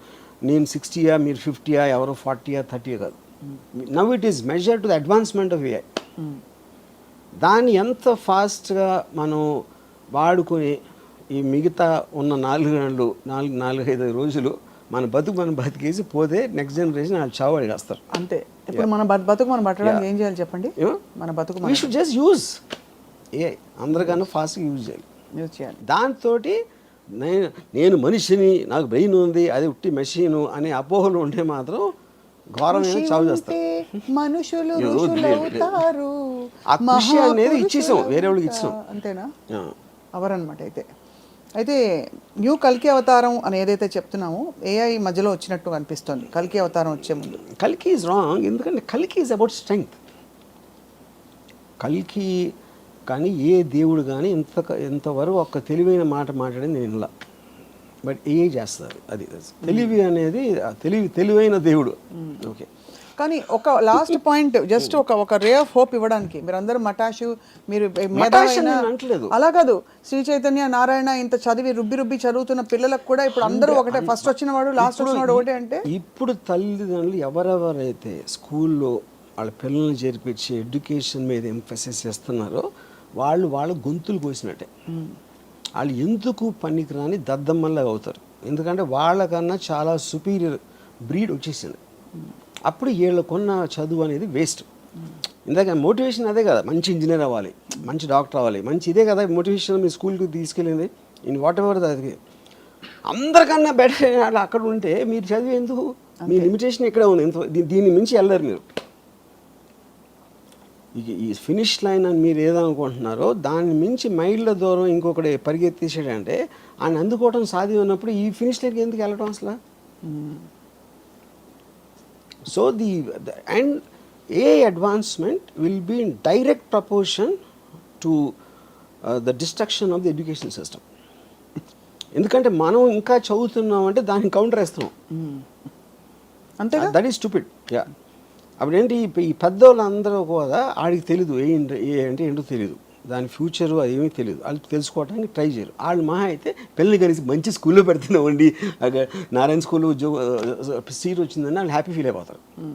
[SPEAKER 3] నేను 60 మీరు 50 ఎవరు 40 30 కాదు. Now it is measure to the advancement of AI. దాన్ని ఎంత ఫాస్ట్గా మనం వాడుకొని ఈ మిగతా ఉన్న 4-5 రోజులు మన బతికేసి పోతే నెక్స్ట్ జనరేషన్ వాళ్ళు చావు అడిగేస్తారు.
[SPEAKER 2] అంతే. ఇప్పుడు మన బతుకు మనం పట్టడానికి ఏం చేయాలి చెప్పండి? మన బతుకు
[SPEAKER 3] we should just use AI, అందరికన్నా ఫాస్ట్గా యూజ్ చేయాలి. దాంతో నేను మనిషిని, నాకు బ్రెయిన్ ఉంది, అది ఉట్టి మెషిన్ అనే అపోహలు ఉంటే మాత్రం ఘోరమైన చావు చేస్తారు.
[SPEAKER 2] మనుషులు
[SPEAKER 3] ఆ కృషి అనేది ఇచ్చేసాం, వేరే వాళ్ళకి ఇచ్చాం.
[SPEAKER 2] అంతేనా? అవరనమాట. అయితే న్యూ కల్కి అవతారం అని ఏదైతే చెప్తున్నామో ఏఐ మధ్యలో వచ్చినట్టు అనిపిస్తుంది కల్కి అవతారం వచ్చే ముందు.
[SPEAKER 3] కల్కి ఈజ్ రాంగ్, ఎందుకంటే కల్కి ఈజ్ అబౌట్ స్ట్రెంగ్త్. కల్కి కానీ ఏ దేవుడు కానీ ఇంతవరకు ఒక తెలివైన మాట మాట్లాడింది నేను ఇలా, బట్ ఏ చేస్తారు. అది తెలివి అనేది తెలివైన దేవుడు. ఓకే,
[SPEAKER 2] కానీ ఒక లాస్ట్ పాయింట్ జస్ట్ ఒక రే ఆఫ్ హోప్ ఇవ్వడానికి మీరందరూ మటాషు మీరు
[SPEAKER 3] మటాష్
[SPEAKER 2] మేధావి
[SPEAKER 3] అని
[SPEAKER 2] అయినా-
[SPEAKER 3] నేను అంటలేదు.
[SPEAKER 2] అలా కాదు శ్రీ చైతన్య నారాయణ ఇంత చదివి రుబ్బి చదువుతున్న పిల్లలకు కూడా ఇప్పుడు అందరూ ఒకటే ఫస్ట్ వచ్చిన వాడు లాస్ట్ వచ్చిన వాడు ఒకటే అంటే
[SPEAKER 3] ఇప్పుడు తల్లిదండ్రులు ఎవరెవరైతే స్కూల్లో వాళ్ళ పిల్లల్ని చేర్పించి ఎడ్యుకేషన్ మీద ఎంఫసిస్ చేస్తున్నారో వాళ్ళ గొంతులు కోసినట్టే. వాళ్ళు ఎందుకు పనికిరాని దద్దమ్మల్లాగా అవుతారు. ఎందుకంటే వాళ్ళకన్నా చాలా సుపీరియర్ బ్రీడ్ వచ్చేసింది. అప్పుడు వీళ్ళకున్న చదువు అనేది వేస్ట్. ఇందాక మోటివేషన్ అదే కదా, మంచి ఇంజనీర్ అవ్వాలి, మంచి డాక్టర్ అవ్వాలి, మంచి ఇదే కదా మోటివేషన్ మీ స్కూల్కి తీసుకెళ్ళింది. ఇన్ వాట్ ఎవర్ అది అందరికన్నా బెటర్ వాళ్ళు అక్కడ ఉంటే మీరు చదివి ఎందుకు? మీ లిమిటేషన్ ఇక్కడే ఉంది. దీన్ని మించి వెళ్ళరు మీరు. ఈ ఫినిష్ లైన్ అని మీరు ఏదనుకుంటున్నారో దాన్ని మించి మైళ్ళ దూరం ఇంకొకటి పరిగెత్తేసాడంటే ఆయన అందుకోవటం సాధ్యం ఉన్నప్పుడు ఈ ఫినిష్ లైన్కి ఎందుకు వెళ్ళటం అసలు? So and a advancement will be in direct proportion to the destruction of the education system. ఎందుకంటే మనం ఇంకా చదువుతున్నాం అంటే దాన్ని కౌంటర్ వేస్తున్నాం.
[SPEAKER 2] అంతే
[SPEAKER 3] దట్ ఈస్ స్టూపిడ్. యా, అప్పుడేంటి ఈ పెద్దోళ్ళందరూ కూడా ఆడికి తెలీదు ఏ అంటే ఏంటో తెలీదు, దాని ఫ్యూచరు అది ఏమీ తెలియదు. వాళ్ళు తెలుసుకోవడానికి ట్రై చేయరు. వాళ్ళు మహా అయితే పిల్లల్ని కలిసి మంచి స్కూల్లో పెడుతున్నామండి, నారాయణ స్కూల్లో ఉద్యోగం సీట్ వచ్చిందని వాళ్ళు హ్యాపీ ఫీల్ అయిపోతారు.